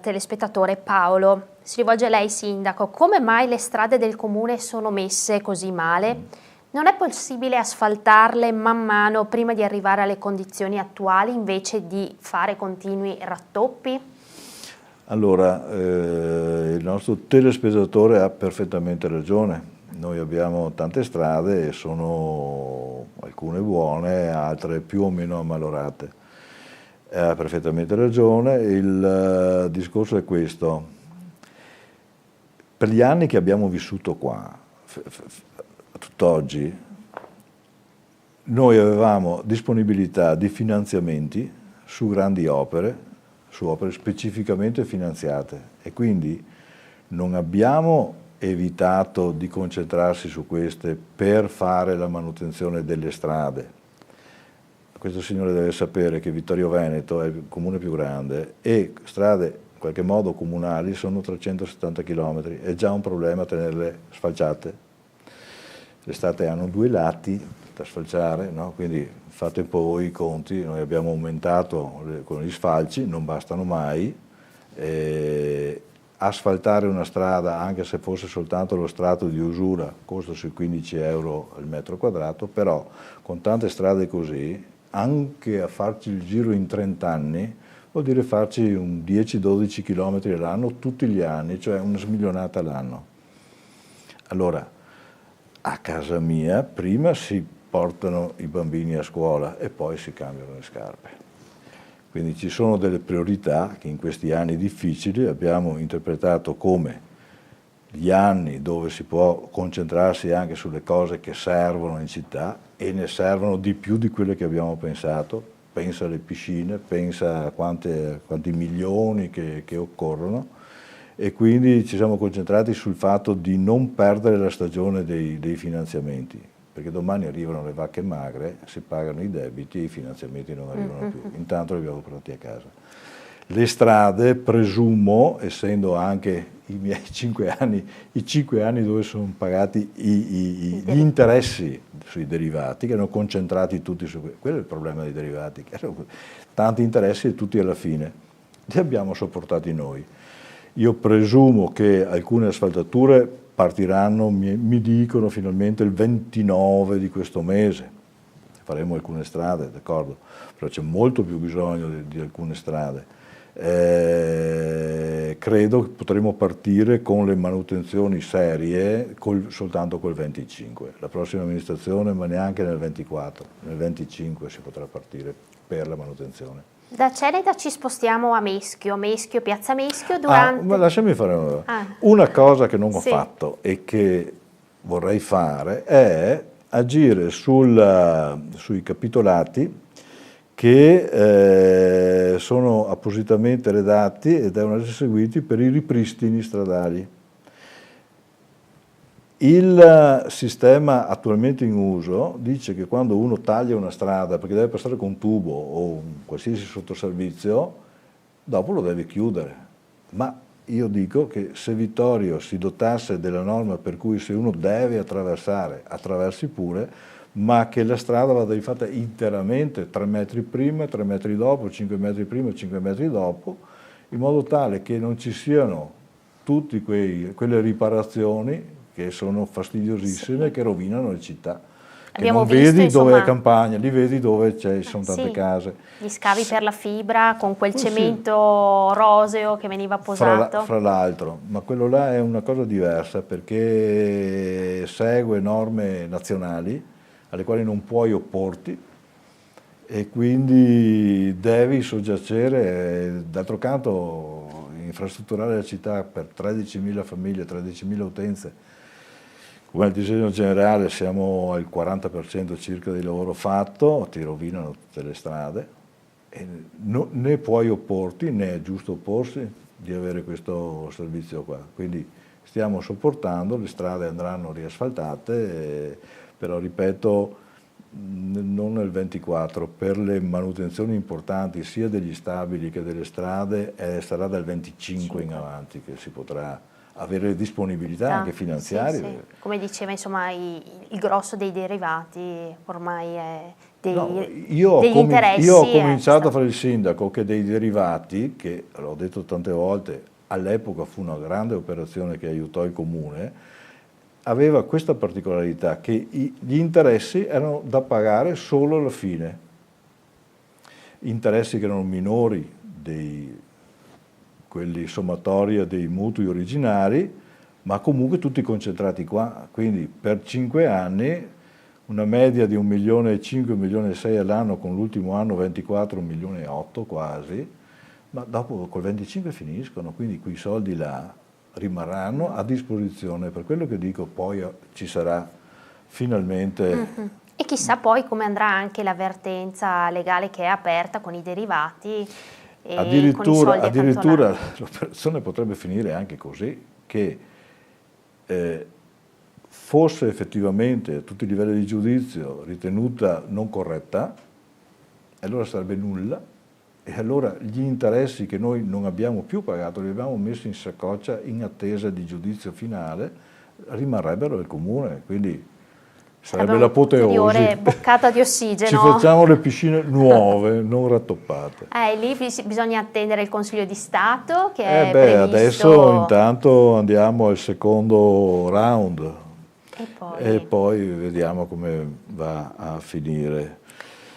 A: telespettatore, Paolo. Si rivolge a lei, sindaco. Come mai le strade del comune sono messe così male? Non è possibile asfaltarle man mano prima di arrivare alle condizioni attuali invece di fare continui rattoppi?
B: Allora, il nostro telespettatore ha perfettamente ragione. Noi abbiamo tante strade e sono alcune buone, altre più o meno ammalorate. Ha perfettamente ragione. Il discorso è questo. Per gli anni che abbiamo vissuto qua, a tutt'oggi, noi avevamo disponibilità di finanziamenti su grandi opere, su opere specificamente finanziate, e quindi non abbiamo evitato di concentrarsi su queste per fare la manutenzione delle strade. questo signore deve sapere che Vittorio Veneto è il comune più grande e strade in qualche modo comunali sono 370 km, è già un problema tenerle sfalciate. Le strade hanno 2 lati da sfalciare, no? Quindi fate un po' voi i conti, noi abbiamo aumentato con gli sfalci, non bastano mai. Asfaltare una strada, anche se fosse soltanto lo strato di usura, costa sui 15 euro al metro quadrato, però con tante strade così, anche a farci il giro in 30 anni, vuol dire farci un 10-12 km all'anno tutti gli anni, cioè una smilionata all'anno. Allora, a casa mia prima si portano i bambini a scuola e poi si cambiano le scarpe. Quindi ci sono delle priorità che in questi anni difficili abbiamo interpretato come gli anni dove si può concentrarsi anche sulle cose che servono in città e ne servono di più di quelle che abbiamo pensato. Pensa alle piscine, pensa a quanti milioni che occorrono e quindi ci siamo concentrati sul fatto di non perdere la stagione dei finanziamenti. Perché domani arrivano le vacche magre, si pagano i debiti e i finanziamenti non arrivano più. Intanto li abbiamo portati a casa. Le strade, presumo, essendo anche i miei 5 anni dove sono pagati gli interessi sui derivati, che erano concentrati tutti su quello è il problema dei derivati, che erano tanti interessi e tutti alla fine. Li abbiamo sopportati noi. Io presumo che alcune asfaltature partiranno, mi dicono finalmente il 29 di questo mese, faremo alcune strade, d'accordo, però c'è molto più bisogno di alcune strade. Credo che potremo partire con le manutenzioni serie soltanto col 25, la prossima amministrazione, ma neanche nel 24, nel 25 si potrà partire per la manutenzione.
A: Da Celeda ci spostiamo a Meschio, Piazza Meschio durante...
B: Ma lasciami fare una cosa che non ho fatto e che vorrei fare è agire sui capitolati che sono appositamente redatti e devono essere seguiti per i ripristini stradali. Il sistema attualmente in uso dice che quando uno taglia una strada perché deve passare con un tubo o un qualsiasi sottoservizio, dopo lo deve chiudere. Ma io dico che se Vittorio si dotasse della norma per cui se uno deve attraversare, attraversi pure, ma che la strada vada rifatta interamente 3 metri prima, 3 metri dopo, 5 metri prima, 5 metri dopo, in modo tale che non ci siano tutte quelle riparazioni che sono fastidiosissime, che rovinano le città. Che non vedi dove è campagna, li vedi dove ci sono tante case.
A: Gli scavi per la fibra con quel cemento roseo che veniva posato.
B: Fra l'altro, ma quello là è una cosa diversa perché segue norme nazionali alle quali non puoi opporti e quindi devi soggiacere. D'altro canto, infrastrutturare la città per 13.000 famiglie, 13.000 utenze, come al disegno generale siamo al 40% circa di lavoro fatto, ti rovinano tutte le strade, e né puoi opporti, né è giusto opporsi di avere questo servizio qua. Quindi stiamo sopportando, le strade andranno riasfaltate, però ripeto, non nel 24, per le manutenzioni importanti sia degli stabili che delle strade sarà dal 25 in avanti che si potrà avere disponibilità anche finanziarie.
A: Sì. Come diceva, insomma, il grosso dei derivati ormai è degli interessi.
B: Io ho cominciato a fare il sindaco che dei derivati, che l'ho detto tante volte, all'epoca fu una grande operazione che aiutò il comune, aveva questa particolarità che gli interessi erano da pagare solo alla fine. Interessi che erano minori quelli sommatoria dei mutui originari, ma comunque tutti concentrati qua. Quindi per 5 anni una media di 1,5 milioni, 1,6 milioni all'anno, con l'ultimo anno 24, 1,8 milioni quasi, ma dopo col 25 finiscono, quindi quei soldi là rimarranno a disposizione. Per quello che dico, poi ci sarà finalmente...
A: E chissà poi come andrà anche l'avvertenza legale che è aperta con i derivati.
B: Addirittura l'operazione potrebbe finire anche così, che fosse effettivamente a tutti i livelli di giudizio ritenuta non corretta, e allora sarebbe nulla, e allora gli interessi che noi non abbiamo più pagato, li abbiamo messi in saccoccia in attesa di giudizio finale, rimarrebbero al comune, quindi sarebbe l'apoteosi.
A: Un'ulteriore boccata di ossigeno.
B: Ci facciamo le piscine nuove, non rattoppate.
A: Lì bisogna attendere il Consiglio di Stato che è previsto.
B: Adesso intanto andiamo al secondo round e poi vediamo come va a finire.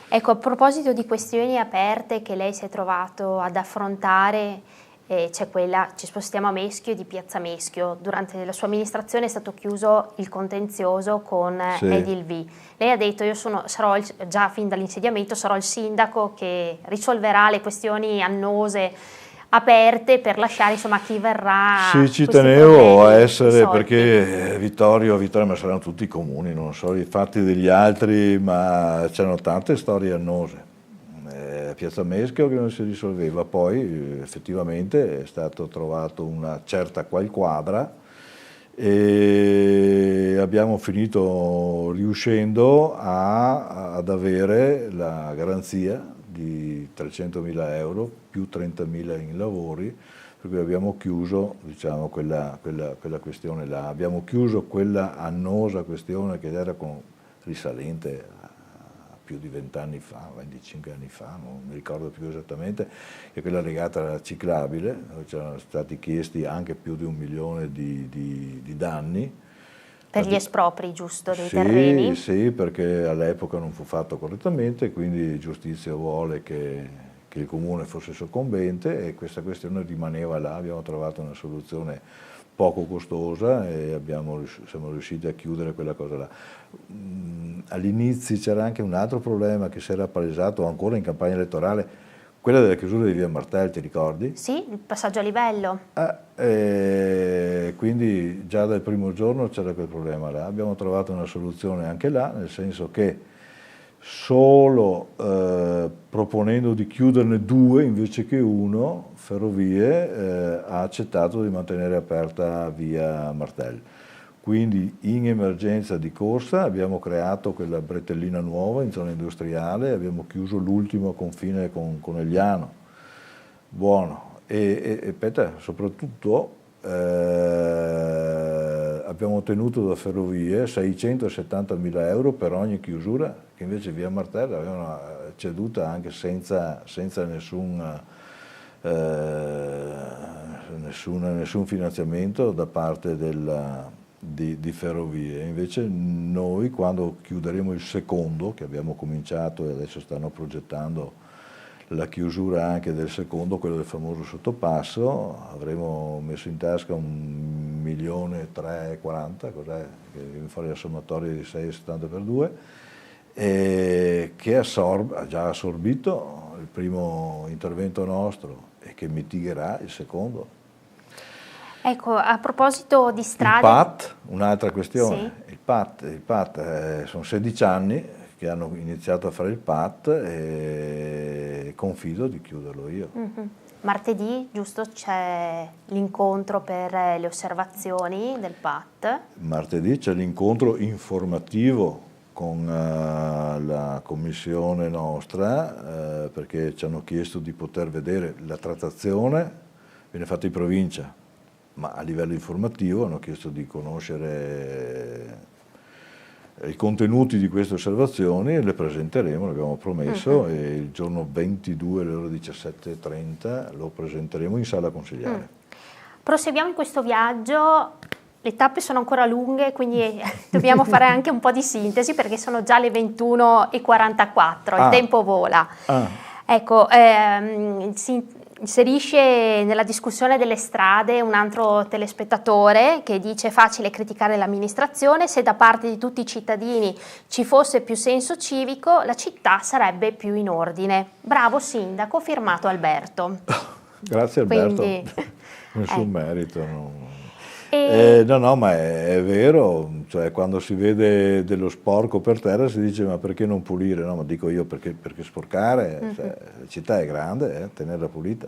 A: Ecco, a proposito di questioni aperte che lei si è trovato ad affrontare, c'è quella, ci spostiamo a Meschio, di Piazza Meschio. Durante la sua amministrazione è stato chiuso il contenzioso con Edilv. Lei ha detto: io sarò già fin dall'insediamento sarò il sindaco che risolverà le questioni annose aperte per lasciare insomma a chi verrà.
B: Sì, ci tenevo a essere, perché Vittorio, ma saranno tutti i comuni, non so i fatti degli altri, ma c'erano tante storie annose. Piazza Meschio che non si risolveva, poi effettivamente è stato trovato una certa quadra e abbiamo finito riuscendo ad avere la garanzia di 300.000 euro più 30.000 in lavori, per cui abbiamo chiuso, diciamo, quella questione là, abbiamo chiuso quella annosa questione che era risalente a più di 20 anni fa, 25 anni fa, non mi ricordo più esattamente, che quella legata alla ciclabile, dove c'erano stati chiesti anche più di 1 milione di danni.
A: Per gli espropri, giusto, dei terreni?
B: Sì, perché all'epoca non fu fatto correttamente, quindi giustizia vuole che il comune fosse soccombente e questa questione rimaneva là. Abbiamo trovato una soluzione poco costosa e siamo riusciti a chiudere quella cosa là. All'inizio c'era anche un altro problema che si era palesato ancora in campagna elettorale, quella della chiusura di via Martel, ti ricordi?
A: Sì, il passaggio a livello.
B: Quindi già dal primo giorno c'era quel problema là. Abbiamo trovato una soluzione anche là, nel senso che solo proponendo di chiuderne 2 invece che 1, Ferrovie ha accettato di mantenere aperta via Martel. Quindi in emergenza di corsa abbiamo creato quella bretellina nuova in zona industriale, abbiamo chiuso l'ultimo confine con Conegliano. Buono. E soprattutto abbiamo ottenuto da Ferrovie 670.000 euro per ogni chiusura, che invece via Martella avevano ceduta anche senza nessun finanziamento da parte di Ferrovie. Invece noi, quando chiuderemo il secondo, che abbiamo cominciato e adesso stanno progettando la chiusura anche del secondo, quello del famoso sottopasso, avremo messo in tasca 1.340.000, cos'è? Che viene fuori la sommatoria di 6,70 per 2, che ha già assorbito il primo intervento nostro e che mitigherà il secondo.
A: Ecco, a proposito di strade...
B: Il PAT, un'altra questione, sì. Il PAT sono 16 anni che hanno iniziato a fare il PAT e confido di chiuderlo io.
A: Mm-hmm. Martedì, giusto, c'è l'incontro per le osservazioni del PAT?
B: Martedì c'è l'incontro informativo con la commissione nostra perché ci hanno chiesto di poter vedere la trattazione, viene fatta in provincia, ma a livello informativo hanno chiesto di conoscere i contenuti di queste osservazioni e le presenteremo, l'abbiamo promesso, e il giorno 22 alle ore 17:30 lo presenteremo in sala consigliare.
A: Proseguiamo in questo viaggio, le tappe sono ancora lunghe, quindi dobbiamo fare anche un po' di sintesi perché sono già le 21:44, il tempo vola. Ecco, si inserisce nella discussione delle strade un altro telespettatore che dice: facile criticare l'amministrazione, se da parte di tutti i cittadini ci fosse più senso civico la città sarebbe più in ordine. Bravo sindaco, firmato Alberto.
B: Grazie Alberto,
A: quindi,
B: nessun merito. No, ma è vero, cioè quando si vede dello sporco per terra si dice ma perché non pulire? No, ma dico io perché sporcare, cioè, la città è grande, tenerla pulita.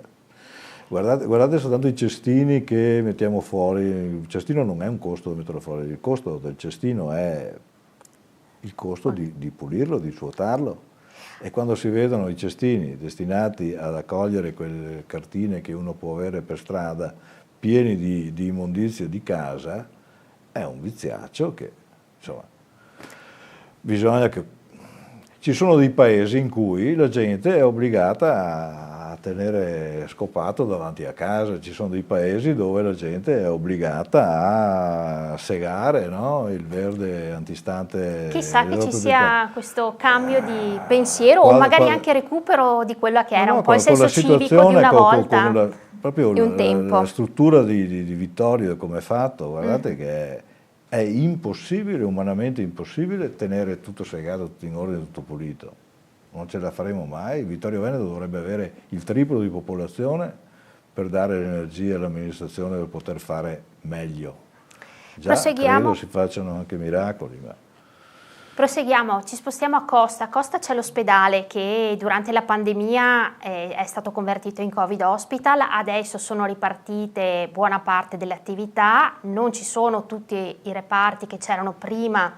B: Guardate soltanto i cestini che mettiamo fuori, il cestino non è un costo da metterlo fuori, il costo del cestino è il costo di pulirlo, di svuotarlo. E quando si vedono i cestini destinati ad accogliere quelle cartine che uno può avere per strada, pieni di immondizie di casa, è un viziaccio che, insomma, bisogna che... Ci sono dei paesi in cui la gente è obbligata a tenere scopato davanti a casa, ci sono dei paesi dove la gente è obbligata a segare, no? Il verde antistante.
A: Chissà che ci sia questo cambio di pensiero o magari anche recupero di quello che era un po' il senso civico di una volta,
B: proprio
A: di un tempo.
B: La struttura di Vittorio come è fatto, guardate che è impossibile, umanamente impossibile, tenere tutto segato, tutto in ordine, tutto pulito. Non ce la faremo mai. Vittorio Veneto dovrebbe avere il triplo di popolazione per dare l'energia all'amministrazione per poter fare meglio. Già credo si facciano anche miracoli. Ma...
A: Proseguiamo, ci spostiamo a Costa. A Costa c'è l'ospedale che durante la pandemia è stato convertito in Covid Hospital, adesso sono ripartite buona parte delle attività, non ci sono tutti i reparti che c'erano prima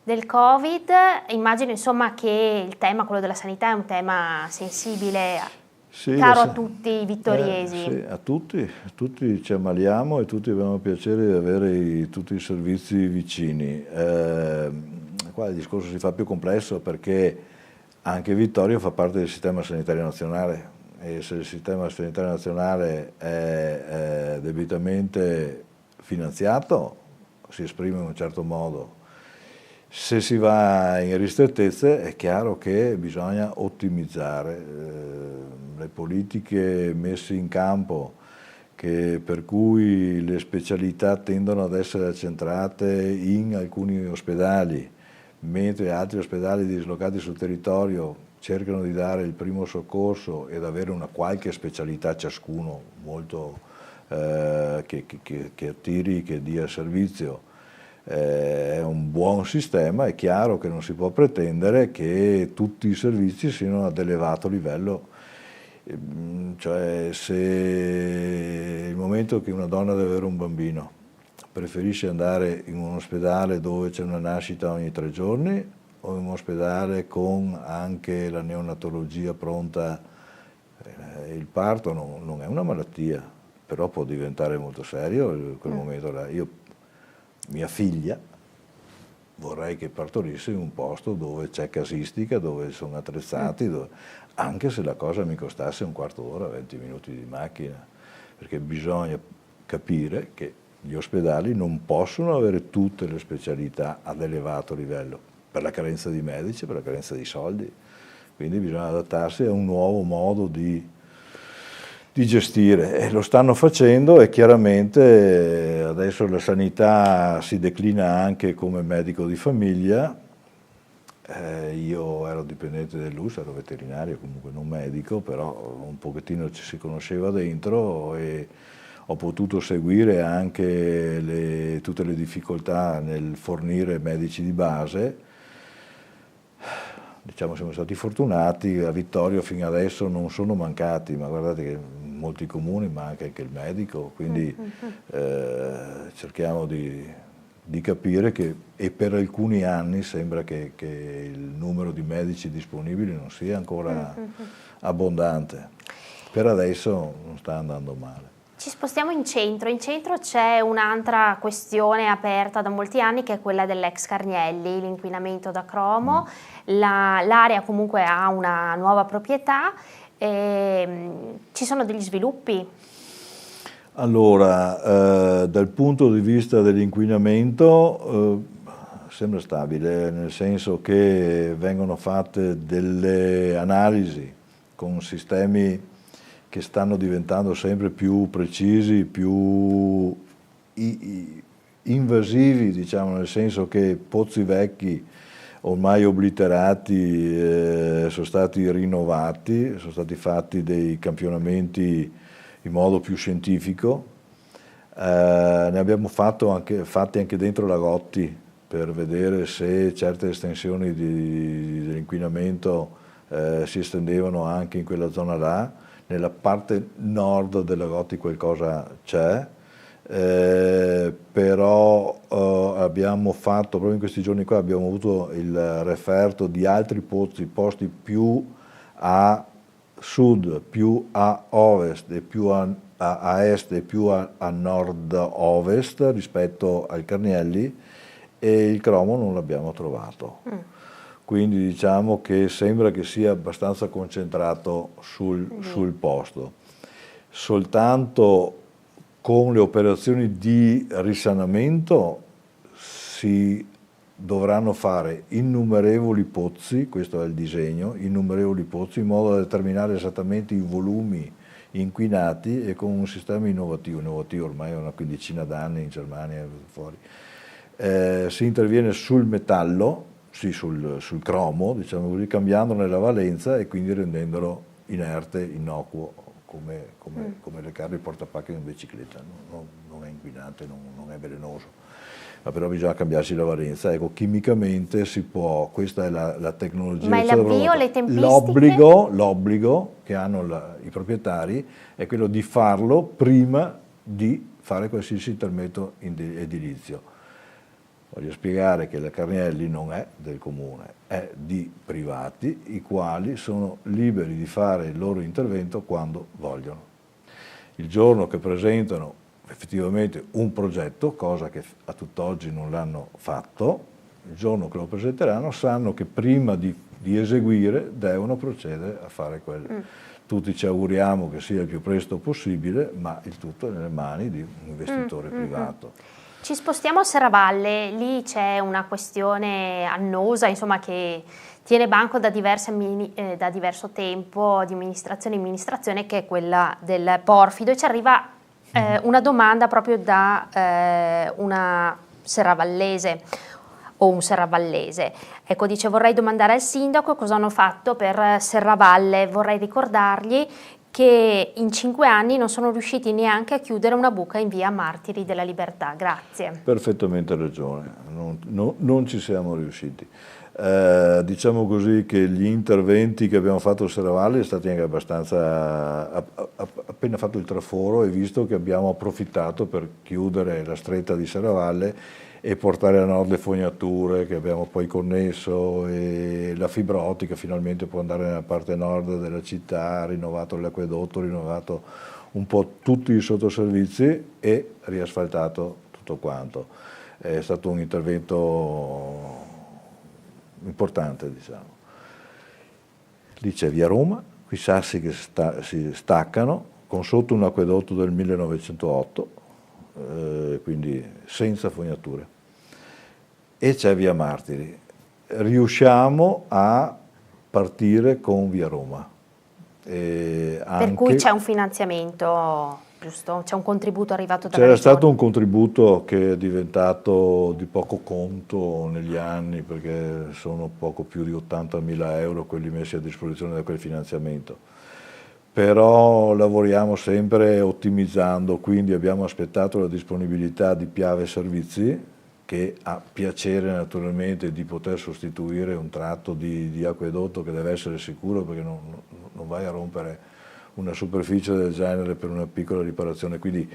A: del Covid. Immagino insomma che il tema, quello della sanità, è un tema sensibile, sì, caro a tutti i vittoriesi.
B: Sì, a tutti ci ammaliamo e tutti abbiamo piacere di avere tutti i servizi vicini. Qua il discorso si fa più complesso perché anche Vittorio fa parte del sistema sanitario nazionale e se il sistema sanitario nazionale è debitamente finanziato si esprime in un certo modo. Se si va in ristrettezze è chiaro che bisogna ottimizzare le politiche messe in campo per cui le specialità tendono ad essere accentrate in alcuni ospedali, mentre altri ospedali dislocati sul territorio cercano di dare il primo soccorso ed avere una qualche specialità ciascuno molto che attiri, che dia servizio. È un buon sistema, è chiaro che non si può pretendere che tutti i servizi siano ad elevato livello, cioè se il momento che una donna deve avere un bambino preferisce andare in un ospedale dove c'è una nascita ogni 3 giorni o in un ospedale con anche la neonatologia pronta? Il parto non è una malattia, però può diventare molto serio in quel momento là. Mia figlia vorrei che partorisse in un posto dove c'è casistica, dove sono attrezzati, anche se la cosa mi costasse un quarto d'ora, 20 minuti di macchina, perché bisogna capire che gli ospedali non possono avere tutte le specialità ad elevato livello, per la carenza di medici, per la carenza di soldi, quindi bisogna adattarsi a un nuovo modo di gestire e lo stanno facendo e chiaramente adesso la sanità si declina anche come medico di famiglia. Io ero dipendente dell'US, ero veterinario, comunque non medico, però un pochettino ci si conosceva dentro e ho potuto seguire anche tutte le difficoltà nel fornire medici di base. Diciamo siamo stati fortunati, a Vittorio fino adesso non sono mancati, ma guardate che in molti comuni manca anche il medico, quindi cerchiamo di capire che, e per alcuni anni sembra che il numero di medici disponibili non sia ancora abbondante. Per adesso non sta andando male.
A: Ci spostiamo in centro c'è un'altra questione aperta da molti anni che è quella dell'ex Carnielli, l'inquinamento da cromo. L'area comunque ha una nuova proprietà, ci sono degli sviluppi?
B: Allora, dal punto di vista dell'inquinamento sembra stabile, nel senso che vengono fatte delle analisi con sistemi che stanno diventando sempre più precisi, più invasivi, diciamo, nel senso che pozzi vecchi ormai obliterati sono stati rinnovati, sono stati fatti dei campionamenti in modo più scientifico. Ne abbiamo fatti anche dentro Lagotti per vedere se certe estensioni dell'inquinamento si estendevano anche in quella zona là. Nella parte nord della Lagotti qualcosa c'è, però abbiamo fatto, proprio in questi giorni qua abbiamo avuto il referto di altri pozzi posti più a sud, più a ovest e più a est e più a nord-ovest rispetto ai Carnielli, e il cromo non l'abbiamo trovato. Quindi diciamo che sembra che sia abbastanza concentrato sul posto. Soltanto con le operazioni di risanamento si dovranno fare innumerevoli pozzi, questo è il disegno, innumerevoli pozzi in modo da determinare esattamente i volumi inquinati, e con un sistema innovativo ormai è una quindicina d'anni in Germania e fuori. Si interviene sul metallo, sì, sul cromo, diciamo così, cambiandone la valenza e quindi rendendolo inerte, innocuo, come le carri portapacche di una bicicletta. Non è inquinante, non è velenoso, ma però bisogna cambiarsi la valenza. Ecco, chimicamente si può, questa è la tecnologia.
A: Ma l'avvio, le tempistiche?
B: L'obbligo che hanno i proprietari è quello di farlo prima di fare qualsiasi intervento edilizio. Voglio spiegare che la Carnielli non è del comune, è di privati, i quali sono liberi di fare il loro intervento quando vogliono. Il giorno che presentano effettivamente un progetto, cosa che a tutt'oggi non l'hanno fatto, il giorno che lo presenteranno sanno che prima di eseguire devono procedere a fare quello. Tutti ci auguriamo che sia il più presto possibile, ma il tutto è nelle mani di un investitore privato.
A: Ci spostiamo a Serravalle, lì c'è una questione annosa, insomma, che tiene banco da diverso tempo, di amministrazione in amministrazione, che è quella del porfido, e ci arriva una domanda proprio da una serravallese o un serravallese. Ecco, dice: vorrei domandare al sindaco cosa hanno fatto per Serravalle. Vorrei ricordargli che in 5 anni non sono riusciti neanche a chiudere una buca in via Martiri della Libertà. Grazie.
B: Perfettamente ragione, non ci siamo riusciti. Diciamo così che gli interventi che abbiamo fatto a Serravalle è stati anche abbastanza, appena fatto il traforo, e visto che abbiamo approfittato per chiudere la stretta di Serravalle e portare a nord le fognature che abbiamo poi connesso, e la fibra ottica finalmente può andare nella parte nord della città, rinnovato l'acquedotto, rinnovato un po' tutti i sottoservizi e riasfaltato tutto quanto. È stato un intervento importante, diciamo. Lì c'è via Roma, qui sassi che si staccano, con sotto un acquedotto del 1908, quindi senza fognature, e c'è via Martiri. Riusciamo a partire con via Roma.
A: Per cui c'è un finanziamento, giusto? C'è un contributo arrivato dalla
B: C'era
A: Regione?
B: stato un contributo che è diventato di poco conto negli anni, perché sono poco più di 80.000 euro quelli messi a disposizione da quel finanziamento. Però lavoriamo sempre ottimizzando, quindi abbiamo aspettato la disponibilità di Piave Servizi, che ha piacere naturalmente di poter sostituire un tratto di acquedotto che deve essere sicuro, perché non vai a rompere una superficie del genere per una piccola riparazione. Quindi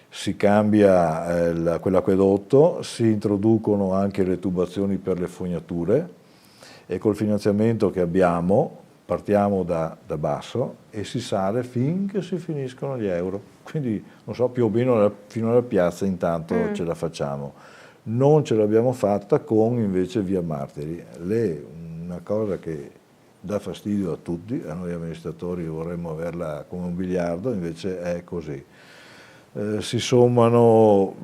B: si cambia quell'acquedotto, si introducono anche le tubazioni per le fognature, e col finanziamento che abbiamo partiamo da basso e si sale finché si finiscono gli euro. Quindi, non so, più o meno fino alla piazza intanto ce la facciamo. Non ce l'abbiamo fatta con invece via Martiri. Una cosa che dà fastidio a tutti, a noi amministratori vorremmo averla come un biliardo, invece è così. Si sommano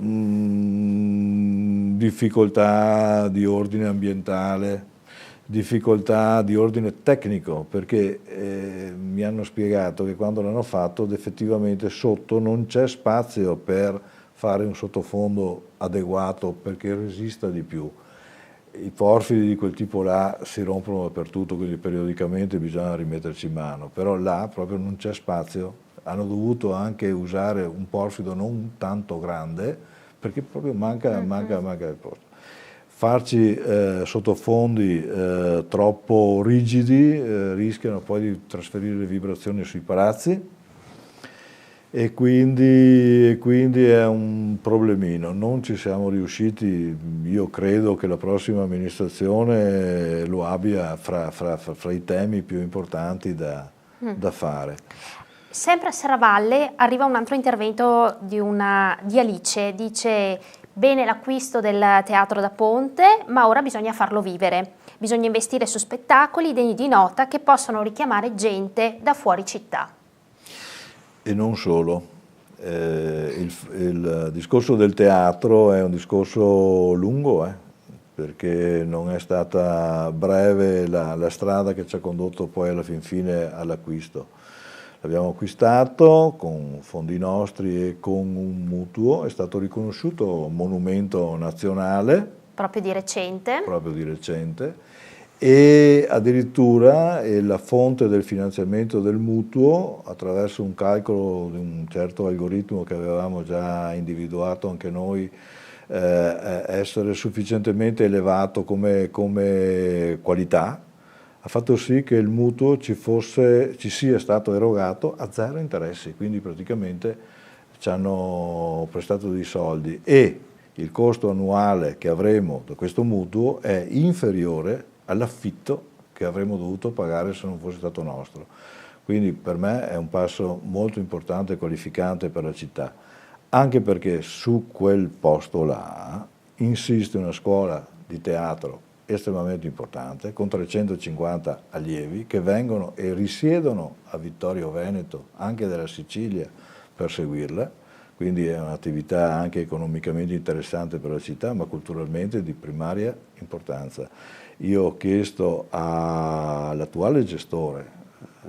B: difficoltà di ordine ambientale, difficoltà di ordine tecnico, perché mi hanno spiegato che quando l'hanno fatto effettivamente sotto non c'è spazio per fare un sottofondo adeguato perché resista di più. I porfidi di quel tipo là si rompono dappertutto, quindi periodicamente bisogna rimetterci in mano, però là proprio non c'è spazio. Hanno dovuto anche usare un porfido non tanto grande perché proprio manca il posto. Farci sottofondi troppo rigidi rischiano poi di trasferire le vibrazioni sui palazzi, e quindi è un problemino. Non ci siamo riusciti, io credo che la prossima amministrazione lo abbia fra i temi più importanti da fare.
A: Sempre a Serravalle arriva un altro intervento di Alice, dice: bene l'acquisto del teatro da ponte, ma ora bisogna farlo vivere. Bisogna investire su spettacoli degni di nota che possano richiamare gente da fuori città.
B: E non solo. Il discorso del teatro è un discorso lungo, perché non è stata breve la strada che ci ha condotto poi alla fin fine all'acquisto. L'abbiamo acquistato con fondi nostri e con un mutuo, è stato riconosciuto monumento nazionale.
A: Proprio di recente.
B: Proprio di recente. E addirittura la fonte del finanziamento del mutuo, attraverso un calcolo di un certo algoritmo che avevamo già individuato anche noi, essere sufficientemente elevato come qualità, ha fatto sì che il mutuo ci sia stato erogato a zero interessi, quindi praticamente ci hanno prestato dei soldi e il costo annuale che avremo da questo mutuo è inferiore all'affitto che avremmo dovuto pagare se non fosse stato nostro. Quindi per me è un passo molto importante e qualificante per la città, anche perché su quel posto là insiste una scuola di teatro estremamente importante, con 350 allievi che vengono e risiedono a Vittorio Veneto, anche dalla Sicilia, per seguirla. Quindi è un'attività anche economicamente interessante per la città, ma culturalmente di primaria importanza. Io ho chiesto all'attuale gestore,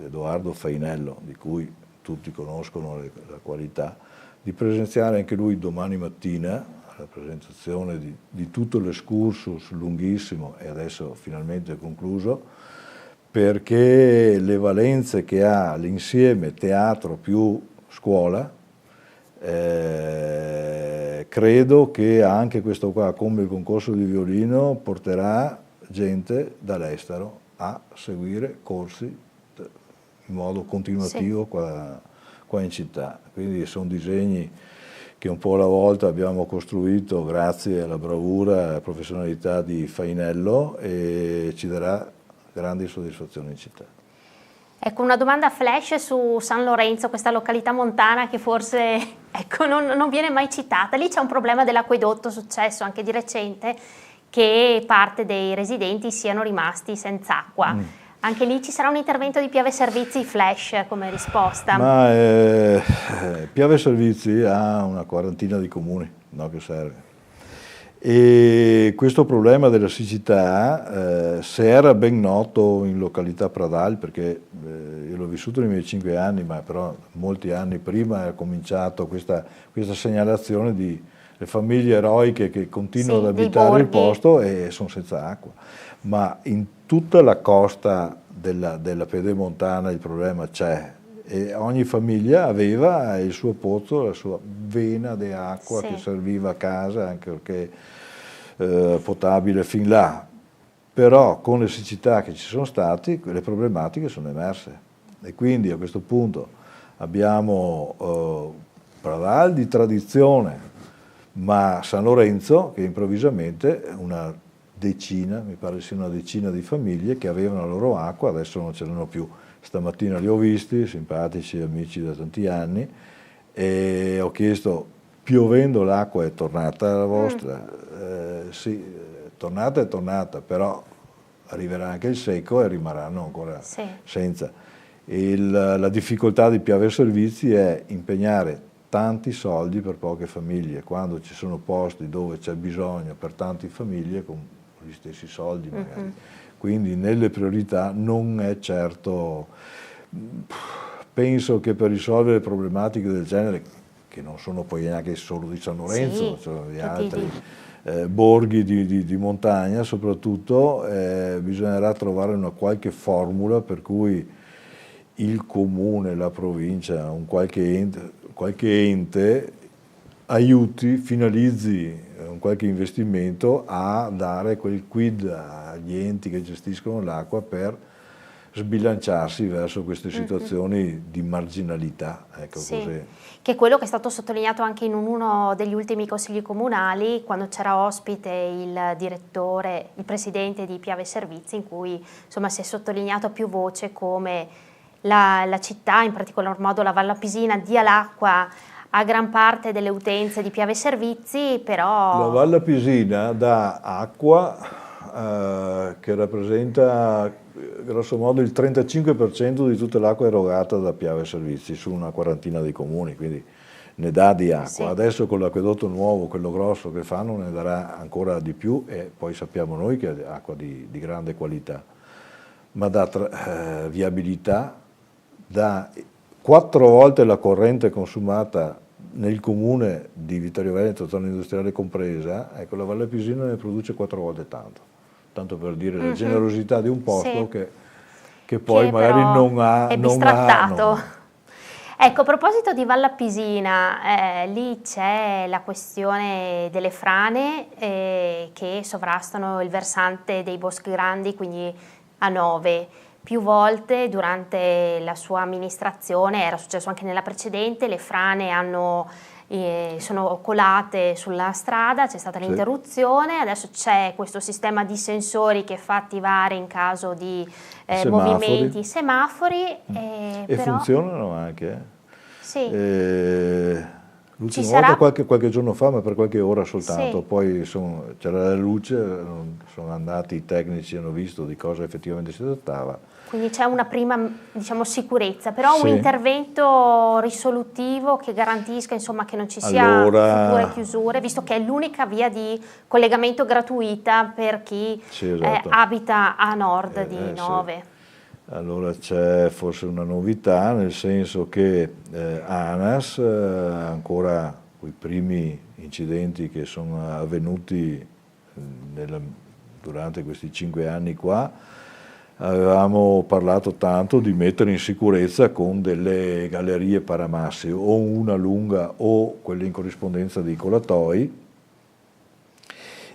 B: Edoardo Fainello, di cui tutti conoscono la qualità, di presenziare anche lui domani mattina alla presentazione di tutto l'escursus lunghissimo e adesso finalmente concluso, perché le valenze che ha l'insieme teatro più scuola, credo che anche questo qua, come il concorso di violino, porterà gente dall'estero a seguire corsi in modo continuativo qua in città. Quindi sono disegni che un po' alla volta abbiamo costruito grazie alla bravura e alla professionalità di Fainello e ci darà grandi soddisfazioni in città.
A: Ecco, una domanda flash su San Lorenzo, questa località montana che forse non viene mai citata. Lì c'è un problema dell'acquedotto successo anche di recente, che parte dei residenti siano rimasti senza acqua. Anche lì ci sarà un intervento di Piave Servizi flash come risposta.
B: Ma Piave Servizi ha una quarantina di comuni, no, che serve. E questo problema della siccità, se era ben noto in località Pradal, perché io l'ho vissuto nei miei 5 anni, ma però molti anni prima è cominciato questa segnalazione di le famiglie eroiche che continuano ad abitare il posto e sono senza acqua. Ma in tutta la costa della pedemontana il problema c'è. E ogni famiglia aveva il suo pozzo, la sua vena di acqua che serviva a casa, anche perché potabile fin là. Però con le siccità che ci sono state, le problematiche sono emerse. E quindi a questo punto abbiamo Pradal di tradizione, ma San Lorenzo che improvvisamente una decina, mi pare sia una decina di famiglie che avevano la loro acqua, adesso non ce l'hanno più. Stamattina li ho visti, simpatici amici da tanti anni, e ho chiesto, piovendo l'acqua è tornata la vostra? Sì, è tornata, però arriverà anche il secco e rimarranno ancora senza. La difficoltà di Piave Servizi è impegnare tanti soldi per poche famiglie, quando ci sono posti dove c'è bisogno per tante famiglie con gli stessi soldi magari. Quindi nelle priorità non è certo. Penso che per risolvere problematiche del genere, che non sono poi neanche solo di San Lorenzo, sono di altri borghi di montagna soprattutto, bisognerà trovare una qualche formula per cui il comune, la provincia, un qualche ente aiuti, finalizzi un qualche investimento a dare quel quid agli enti che gestiscono l'acqua per sbilanciarsi verso queste situazioni di marginalità, ecco,
A: Sì,
B: così.
A: che è quello che è stato sottolineato anche in uno degli ultimi consigli comunali, quando c'era ospite il direttore, il presidente di Piave Servizi, in cui insomma si è sottolineato a più voce come la città, in particolar modo la Val Appisina, dia l'acqua a gran parte delle utenze di Piave Servizi,
B: La
A: però
B: Valle Appisina dà acqua che rappresenta grosso modo il 35% di tutta l'acqua erogata da Piave Servizi su una quarantina di comuni, quindi ne dà di acqua.
A: Sì.
B: Adesso con l'acquedotto nuovo, quello grosso che fanno, ne darà ancora di più e poi sappiamo noi che è acqua di grande qualità, ma dà viabilità, dà 4 volte la corrente consumata nel comune di Vittorio Veneto, zona industriale compresa. Ecco, la Valle Appisina ne produce 4 volte tanto per dire la generosità di un posto
A: Sì.
B: che poi
A: che
B: magari
A: però
B: non ha...
A: è
B: non
A: bistrattato.
B: ha-
A: Ecco, a proposito di Val Appisina, lì c'è la questione delle frane che sovrastano il versante dei Boschi Grandi, quindi a 9. Più volte durante la sua amministrazione, era successo anche nella precedente, le frane sono colate sulla strada, c'è stata l'interruzione, adesso c'è questo sistema di sensori che fa attivare in caso di movimenti, semafori,
B: E
A: però
B: funzionano anche.
A: sì,
B: L'ultima
A: Ci
B: volta
A: sarà?
B: qualche giorno fa, ma per qualche ora soltanto,
A: Sì.
B: poi c'era la luce, sono andati i tecnici, hanno visto di cosa effettivamente si trattava.
A: Quindi c'è una prima, diciamo, sicurezza, però
B: Sì.
A: un intervento risolutivo che garantisca, insomma, che non ci sia
B: Allora-
A: future chiusure, visto che è l'unica via di collegamento gratuita per chi
B: Sì, esatto.
A: abita a nord di
B: Sì.
A: Nove.
B: Allora c'è forse una novità, nel senso che ANAS, ancora quei primi incidenti che sono avvenuti durante questi 5 anni qua, avevamo parlato tanto di mettere in sicurezza con delle gallerie paramassi, o una lunga o quelle in corrispondenza dei colatoi,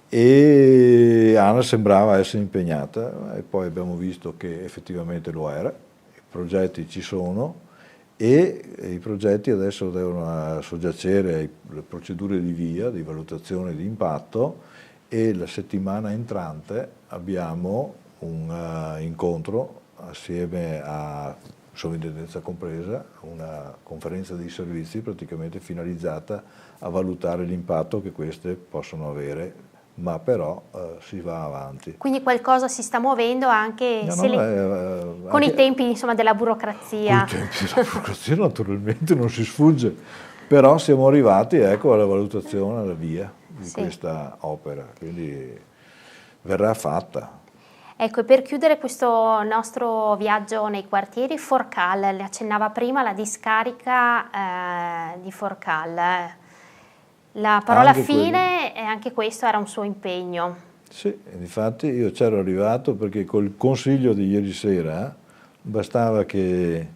B: e Anna sembrava essere impegnata e poi abbiamo visto che effettivamente lo era, i progetti ci sono e i progetti adesso devono soggiacere alle procedure di VIA, di valutazione di impatto, e la settimana entrante abbiamo un incontro assieme a Sovrintendenza Compresa, una conferenza dei servizi praticamente finalizzata a valutare l'impatto che queste possono avere, ma però si va avanti.
A: Quindi qualcosa si sta muovendo anche con
B: anche
A: i tempi, insomma, della burocrazia.
B: con i tempi della burocrazia naturalmente non si sfugge, però siamo arrivati, ecco, alla valutazione, alla via di questa opera, quindi verrà fatta.
A: Ecco, e per chiudere questo nostro viaggio nei quartieri, Forcal, le accennava prima la discarica di Forcal. La parola
B: Anche
A: fine, e anche questo era un suo impegno.
B: Sì, infatti io c'ero arrivato perché col consiglio di ieri sera bastava che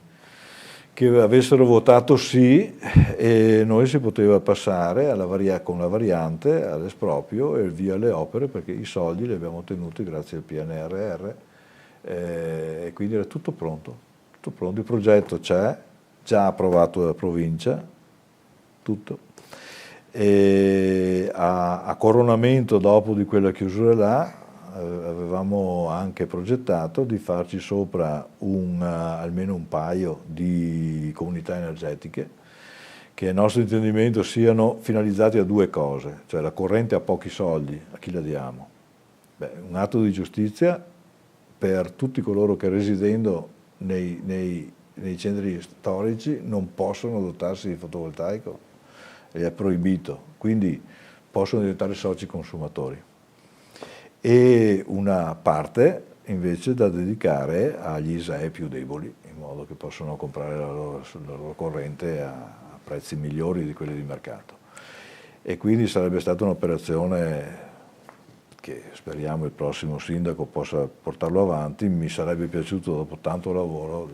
B: avessero votato sì e noi si poteva passare con la variante all'esproprio e via le opere, perché i soldi li abbiamo ottenuti grazie al PNRR e quindi era tutto pronto, il progetto c'è, già approvato dalla provincia, tutto. E a coronamento dopo di quella chiusura là avevamo anche progettato di farci sopra almeno un paio di comunità energetiche che a nostro intendimento siano finalizzati a 2 cose, cioè la corrente ha pochi soldi, a chi la diamo? Beh, un atto di giustizia per tutti coloro che residendo nei centri storici non possono dotarsi di fotovoltaico, è proibito, quindi possono diventare soci consumatori, e una parte invece da dedicare agli ISEE più deboli, in modo che possano comprare la loro corrente a prezzi migliori di quelli di mercato. E quindi sarebbe stata un'operazione che speriamo il prossimo sindaco possa portarlo avanti. Mi sarebbe piaciuto, dopo tanto lavoro,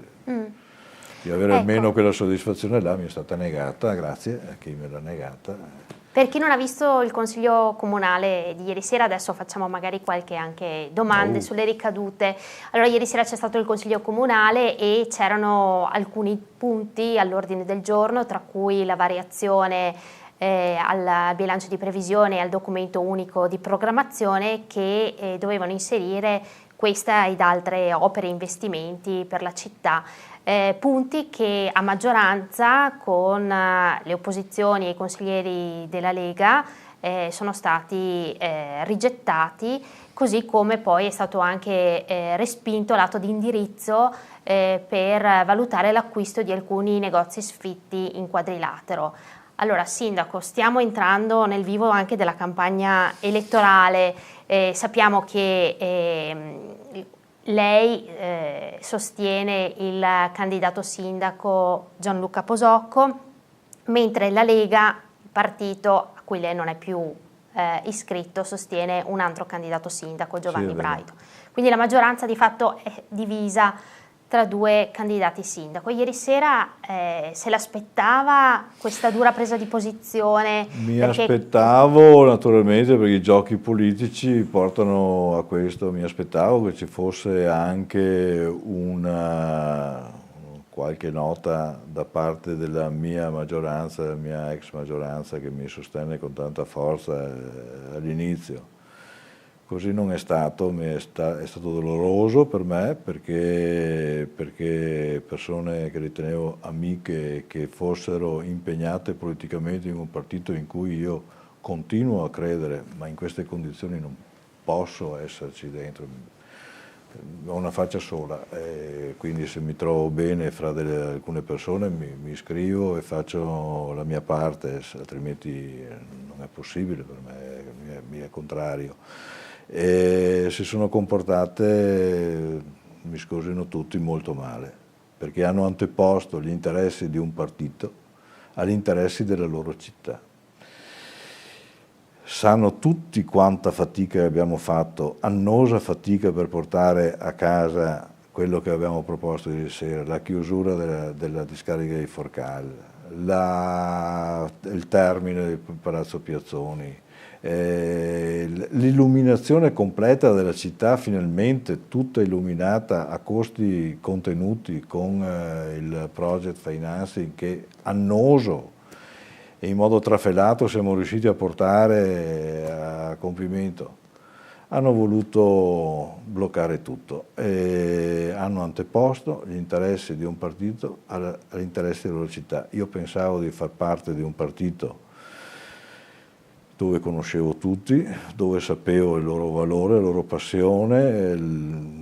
B: di avere almeno quella soddisfazione là. Mi è stata negata, grazie a chi me l'ha negata.
A: Per chi non ha visto il Consiglio Comunale di ieri sera, adesso facciamo magari qualche anche domande sulle ricadute. Allora, ieri sera c'è stato il Consiglio Comunale e c'erano alcuni punti all'ordine del giorno, tra cui la variazione al bilancio di previsione e al documento unico di programmazione che dovevano inserire questa ed altre opere e investimenti per la città. Punti che a maggioranza con le opposizioni e i consiglieri della Lega sono stati rigettati, così come poi è stato anche respinto l'atto di indirizzo per valutare l'acquisto di alcuni negozi sfitti in quadrilatero. Allora, Sindaco, stiamo entrando nel vivo anche della campagna elettorale, sappiamo che lei sostiene il candidato sindaco Gianluca Posocco, mentre la Lega, il partito a cui lei non è più iscritto, sostiene un altro candidato sindaco, Giovanni Braido. Quindi la maggioranza di fatto è divisa tra due candidati sindaco. Ieri sera se l'aspettava questa dura presa di posizione?
B: Mi aspettavo naturalmente, perché i giochi politici portano a questo, mi aspettavo che ci fosse anche qualche nota da parte della mia maggioranza, della mia ex maggioranza, che mi sostenne con tanta forza all'inizio. Così non è stato, è stato doloroso per me perché persone che ritenevo amiche, che fossero impegnate politicamente in un partito in cui io continuo a credere, ma in queste condizioni non posso esserci dentro, ho una faccia sola, quindi se mi trovo bene fra alcune persone mi iscrivo e faccio la mia parte, altrimenti non è possibile per me, mi è contrario. E si sono comportate, mi scusino tutti, molto male, perché hanno anteposto gli interessi di un partito agli interessi della loro città. Sanno tutti quanta fatica abbiamo fatto, annosa fatica, per portare a casa quello che abbiamo proposto ieri sera, la chiusura della discarica di Forcal, il termine del Palazzo Piazzoni, l'illuminazione completa della città, finalmente tutta illuminata a costi contenuti con il project financing che annoso e in modo trafelato siamo riusciti a portare a compimento. Hanno voluto bloccare tutto e hanno anteposto gli interessi di un partito agli interessi della loro città. Io pensavo di far parte di un partito dove conoscevo tutti, dove sapevo il loro valore, la loro passione.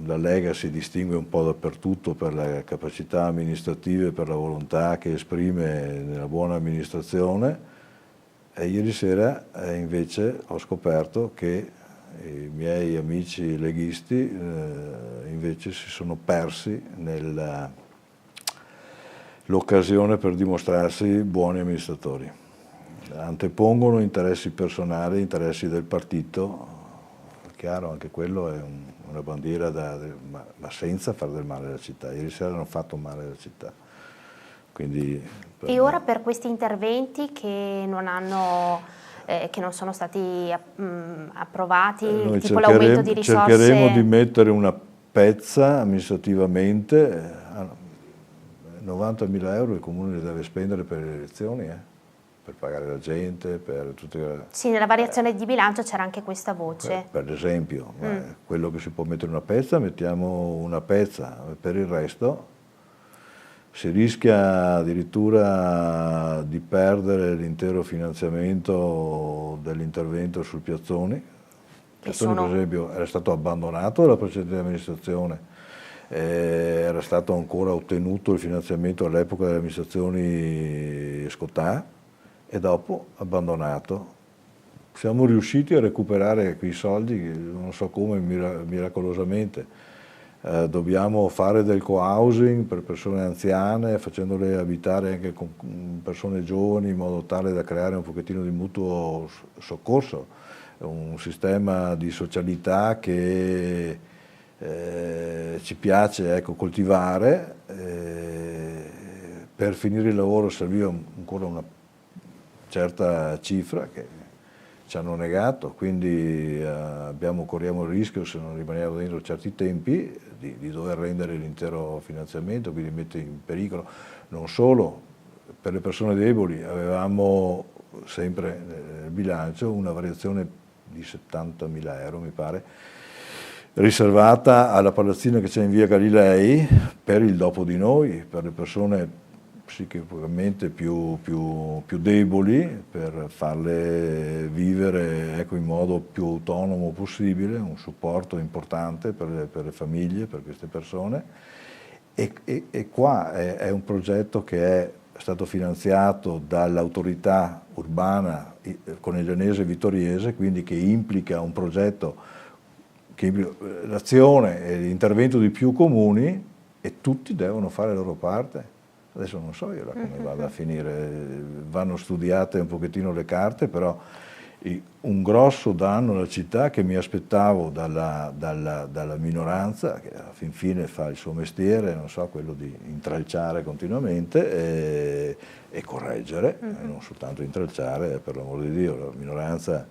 B: La Lega si distingue un po' dappertutto per le capacità amministrative, per la volontà che esprime nella buona amministrazione, e ieri sera invece ho scoperto che i miei amici leghisti invece si sono persi l'occasione per dimostrarsi buoni amministratori. Antepongono interessi personali, interessi del partito, chiaro, anche quello è una bandiera, ma senza fare del male alla città. Ieri sera hanno fatto male alla città. Quindi,
A: ora per questi interventi che non sono stati approvati,
B: noi
A: tipo l'aumento di risorse?
B: Cercheremo di mettere una pezza amministrativamente, 90.000 euro il Comune li deve spendere per le elezioni, per pagare la gente, per tutte...
A: Sì, nella variazione di bilancio c'era anche questa voce.
B: Per esempio, quello che si può mettere una pezza, mettiamo una pezza, per il resto si rischia addirittura di perdere l'intero finanziamento dell'intervento sul Piazzoni. Piazzoni, per esempio, era stato abbandonato dalla precedente amministrazione, era stato ancora ottenuto il finanziamento all'epoca delle amministrazioni Scottà e dopo abbandonato. Siamo riusciti a recuperare quei soldi, non so come, miracolosamente. Dobbiamo fare del co-housing per persone anziane, facendole abitare anche con persone giovani, in modo tale da creare un pochettino di mutuo soccorso, un sistema di socialità che ci piace, ecco, coltivare. Per finire il lavoro serviva ancora certa cifra che ci hanno negato, quindi corriamo il rischio, se non rimaniamo dentro certi tempi, di dover rendere l'intero finanziamento, quindi mette in pericolo non solo per le persone deboli. Avevamo sempre nel bilancio una variazione di 70.000 euro, mi pare, riservata alla palazzina che c'è in via Galilei per il dopo di noi, per le persone psichicamente più deboli, per farle vivere, ecco, in modo più autonomo possibile, un supporto importante per le famiglie, per queste persone. E qua è un progetto che è stato finanziato dall'autorità urbana coneglianese e vittoriese, quindi che implica un progetto, che implica l'azione e l'intervento di più comuni, e tutti devono fare la loro parte. Adesso non so io come vada a finire, vanno studiate un pochettino le carte, però un grosso danno alla città che mi aspettavo dalla minoranza, che alla fin fine fa il suo mestiere, non so, quello di intralciare continuamente e correggere, non soltanto intralciare, per l'amor di Dio, la minoranza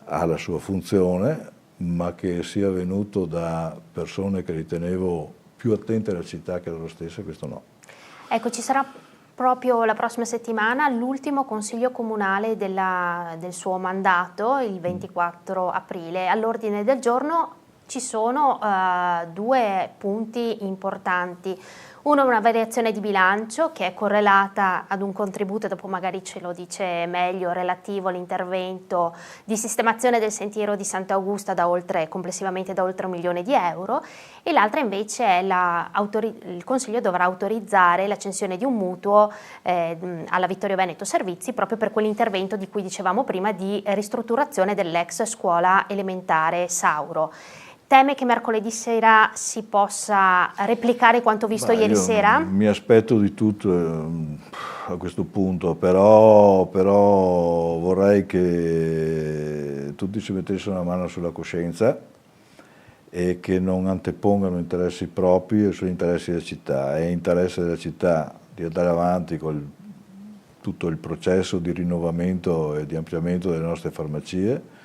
B: ha la sua funzione, ma che sia venuto da persone che ritenevo più attente alla città che loro stesse, questo no.
A: Ecco, ci sarà proprio la prossima settimana l'ultimo consiglio comunale del suo mandato, il 24 aprile. All'ordine del giorno ci sono 2 punti importanti. Uno è una variazione di bilancio che è correlata ad un contributo, dopo magari ce lo dice meglio, relativo all'intervento di sistemazione del sentiero di Sant'Augusta complessivamente da oltre 1 milione di euro, e l'altra invece è il Consiglio dovrà autorizzare l'accensione di un mutuo alla Vittorio Veneto Servizi proprio per quell'intervento di cui dicevamo prima di ristrutturazione dell'ex scuola elementare Sauro. Teme che mercoledì sera si possa replicare quanto visto ieri sera?
B: Mi aspetto di tutto a questo punto, però vorrei che tutti si mettessero una mano sulla coscienza e che non antepongano interessi propri sugli interessi della città. È interesse della città di andare avanti con tutto il processo di rinnovamento e di ampliamento delle nostre farmacie,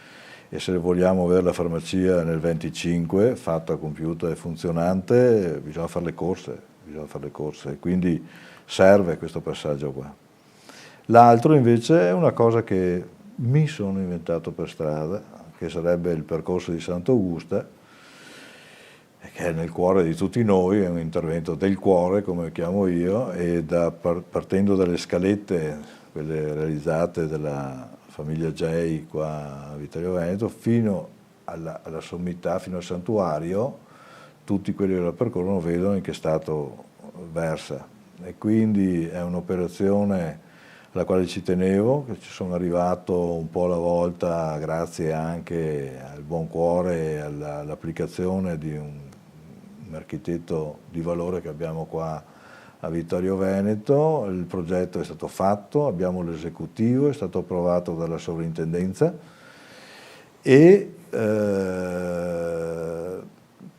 B: e se vogliamo avere la farmacia nel 25 fatta, compiuta e funzionante, bisogna fare le corse, e quindi serve questo passaggio qua. L'altro invece è una cosa che mi sono inventato per strada, che sarebbe il percorso di Sant'Augusta, che è nel cuore di tutti noi, è un intervento del cuore, come lo chiamo io, e partendo dalle scalette, quelle realizzate dalla famiglia J qua a Vittorio Veneto, fino alla sommità, fino al santuario, tutti quelli che la percorrono vedono in che stato versa, e quindi è un'operazione alla quale ci tenevo, che ci sono arrivato un po' alla volta grazie anche al buon cuore e all'applicazione di un architetto di valore che abbiamo qua a Vittorio Veneto. Il progetto è stato fatto, abbiamo l'esecutivo, è stato approvato dalla sovrintendenza, e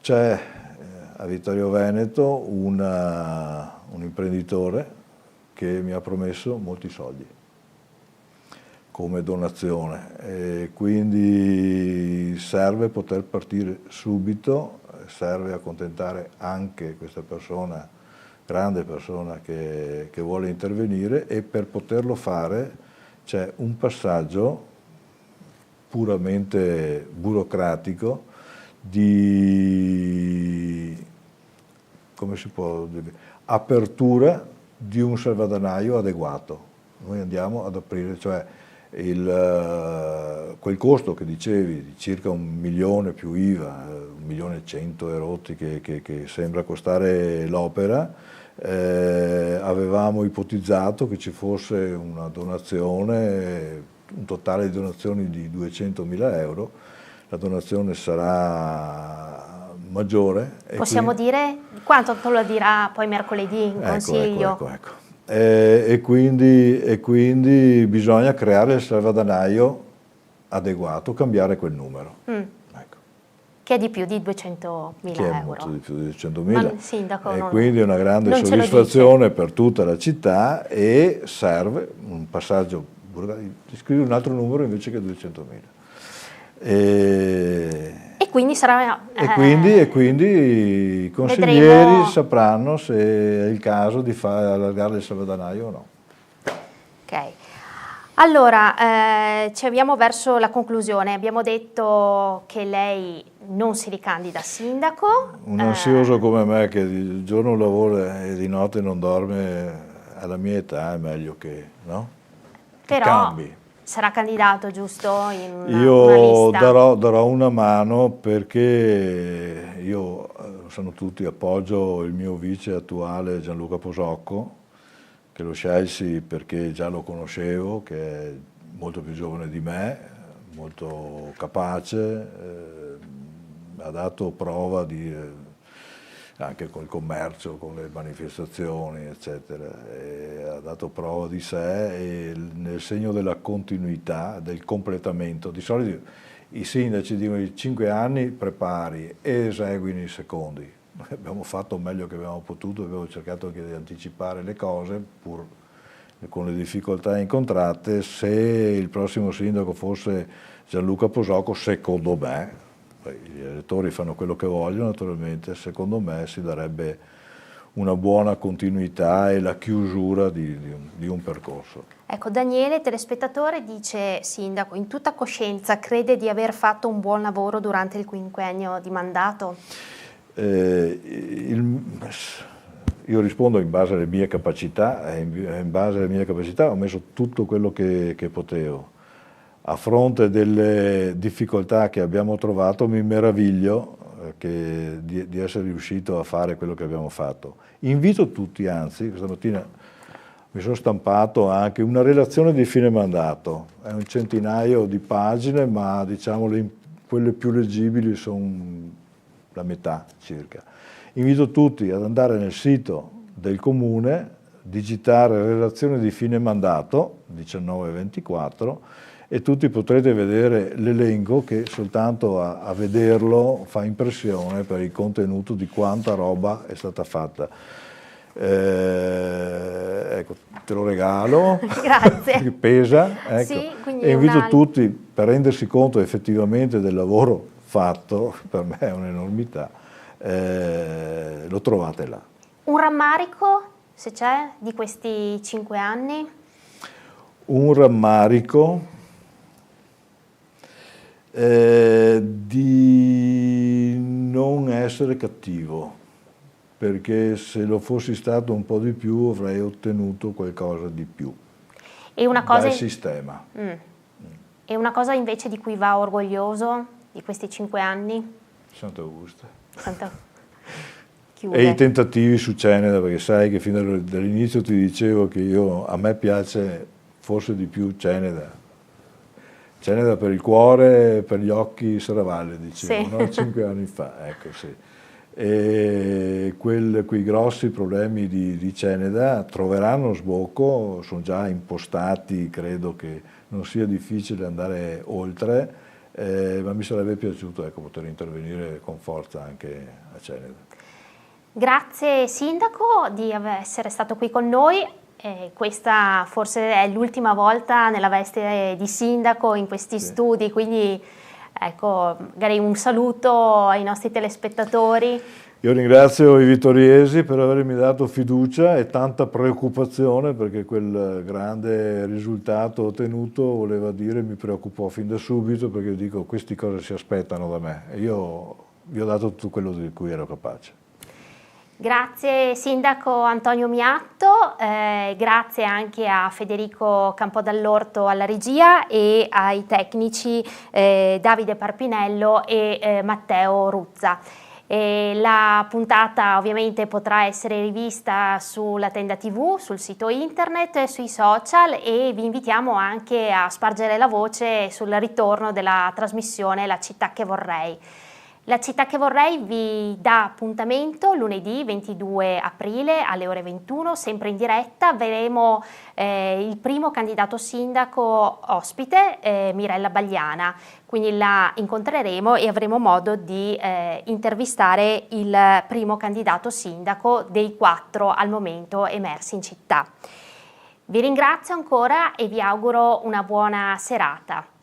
B: c'è a Vittorio Veneto un imprenditore che mi ha promesso molti soldi come donazione, e quindi serve poter partire subito, serve accontentare anche questa persona, grande persona che vuole intervenire, e per poterlo fare c'è un passaggio puramente burocratico di, come si può dire, apertura di un salvadanaio adeguato. Noi andiamo ad aprire, cioè quel costo che dicevi di circa 1 milione più IVA, 1.100.000 erotti che sembra costare l'opera, avevamo ipotizzato che ci fosse una donazione, un totale di donazioni di 200.000 euro. La donazione sarà maggiore.
A: Possiamo dire quanto lo dirà poi mercoledì in Consiglio?
B: Ecco. E quindi bisogna creare il salvadanaio adeguato, cambiare quel numero. Ecco.
A: Che è di più di 200.000
B: che
A: euro.
B: È molto di più di 200.000.
A: Sindaco,
B: e quindi è una grande soddisfazione per tutta la città, e serve un passaggio scrivi un altro numero invece che 200.000.
A: E quindi sarà...
B: E quindi i consiglieri
A: vedremo.
B: sapranno se è il caso di allargare il salvadanaio o no.
A: Ok. Allora, ci avviamo verso la conclusione. Abbiamo detto che lei non si ricandida a sindaco.
B: Un ansioso come me che di giorno lavora e di notte non dorme, alla mia età è meglio che, no?
A: Però
B: Cambi.
A: sarà candidato, giusto? In una
B: Io
A: lista.
B: darò una mano perché io, sanno tutti, appoggio il mio vice attuale Gianluca Posocco, che lo scelsi perché già lo conoscevo, che è molto più giovane di me, molto capace, ha dato prova anche col commercio, con le manifestazioni, eccetera, ha dato prova di sé e nel segno della continuità, del completamento. Di solito i sindaci dicono i 5 anni prepari e esegui nei secondi. Noi abbiamo fatto meglio che abbiamo potuto, abbiamo cercato anche di anticipare le cose, pur con le difficoltà incontrate. Se il prossimo sindaco fosse Gianluca Posocco, secondo me, gli elettori fanno quello che vogliono naturalmente, secondo me si darebbe una buona continuità e la chiusura di un percorso.
A: Ecco, Daniele, telespettatore, dice: sindaco, in tutta coscienza crede di aver fatto un buon lavoro durante il quinquennio di mandato?
B: Io rispondo in base alle mie capacità e in base alle mie capacità ho messo tutto quello che potevo. A fronte delle difficoltà che abbiamo trovato mi meraviglio di essere riuscito a fare quello che abbiamo fatto. Invito tutti, anzi, questa mattina mi sono stampato anche una relazione di fine mandato, è un centinaio di pagine, ma diciamo quelle più leggibili sono la metà circa. Invito tutti ad andare nel sito del comune, digitare relazione di fine mandato 19-24 e tutti potrete vedere l'elenco che soltanto a vederlo fa impressione per il contenuto di quanta roba è stata fatta. Ecco, te lo regalo.
A: Grazie.
B: Pesa, ecco.
A: Sì,
B: e invito tutti, per rendersi conto effettivamente del lavoro fatto, per me è un'enormità, lo trovate là.
A: Un rammarico, se c'è, di questi 5 anni?
B: Un rammarico di non essere cattivo, perché se lo fossi stato un po' di più avrei ottenuto qualcosa di più dal sistema.
A: E una cosa invece di cui va orgoglioso di questi 5 anni?
B: Sant'Augusta.
A: Chiude.
B: E i tentativi su Ceneda, perché sai che fin dall'inizio ti dicevo che a me piace forse di più Ceneda per il cuore, per gli occhi Serravalle, dicevo, sì. No? 5 anni fa, ecco sì. E quei grossi problemi di Ceneda troveranno sbocco, sono già impostati, credo che non sia difficile andare oltre, ma mi sarebbe piaciuto poter intervenire con forza anche a Ceneda.
A: Grazie Sindaco di essere stato qui con noi. Questa forse è l'ultima volta nella veste di Sindaco in questi studi, quindi ecco, magari un saluto ai nostri telespettatori.
B: Io ringrazio i vittoriesi per avermi dato fiducia e tanta preoccupazione, perché quel grande risultato ottenuto voleva dire, mi preoccupò fin da subito, perché io dico questi cosa si aspettano da me e io vi ho dato tutto quello di cui ero capace.
A: Grazie Sindaco Antonio Miatto, grazie anche a Federico Campodall'Orto alla regia e ai tecnici Davide Parpinello e Matteo Ruzza. La puntata ovviamente potrà essere rivista sulla Tenda TV, sul sito internet, sui social, e vi invitiamo anche a spargere la voce sul ritorno della trasmissione La città che vorrei. La città che vorrei vi dà appuntamento lunedì 22 aprile alle ore 21, sempre in diretta. Avremo il primo candidato sindaco ospite, Mirella Bagliana, quindi la incontreremo e avremo modo di intervistare il primo candidato sindaco dei 4 al momento emersi in città. Vi ringrazio ancora e vi auguro una buona serata.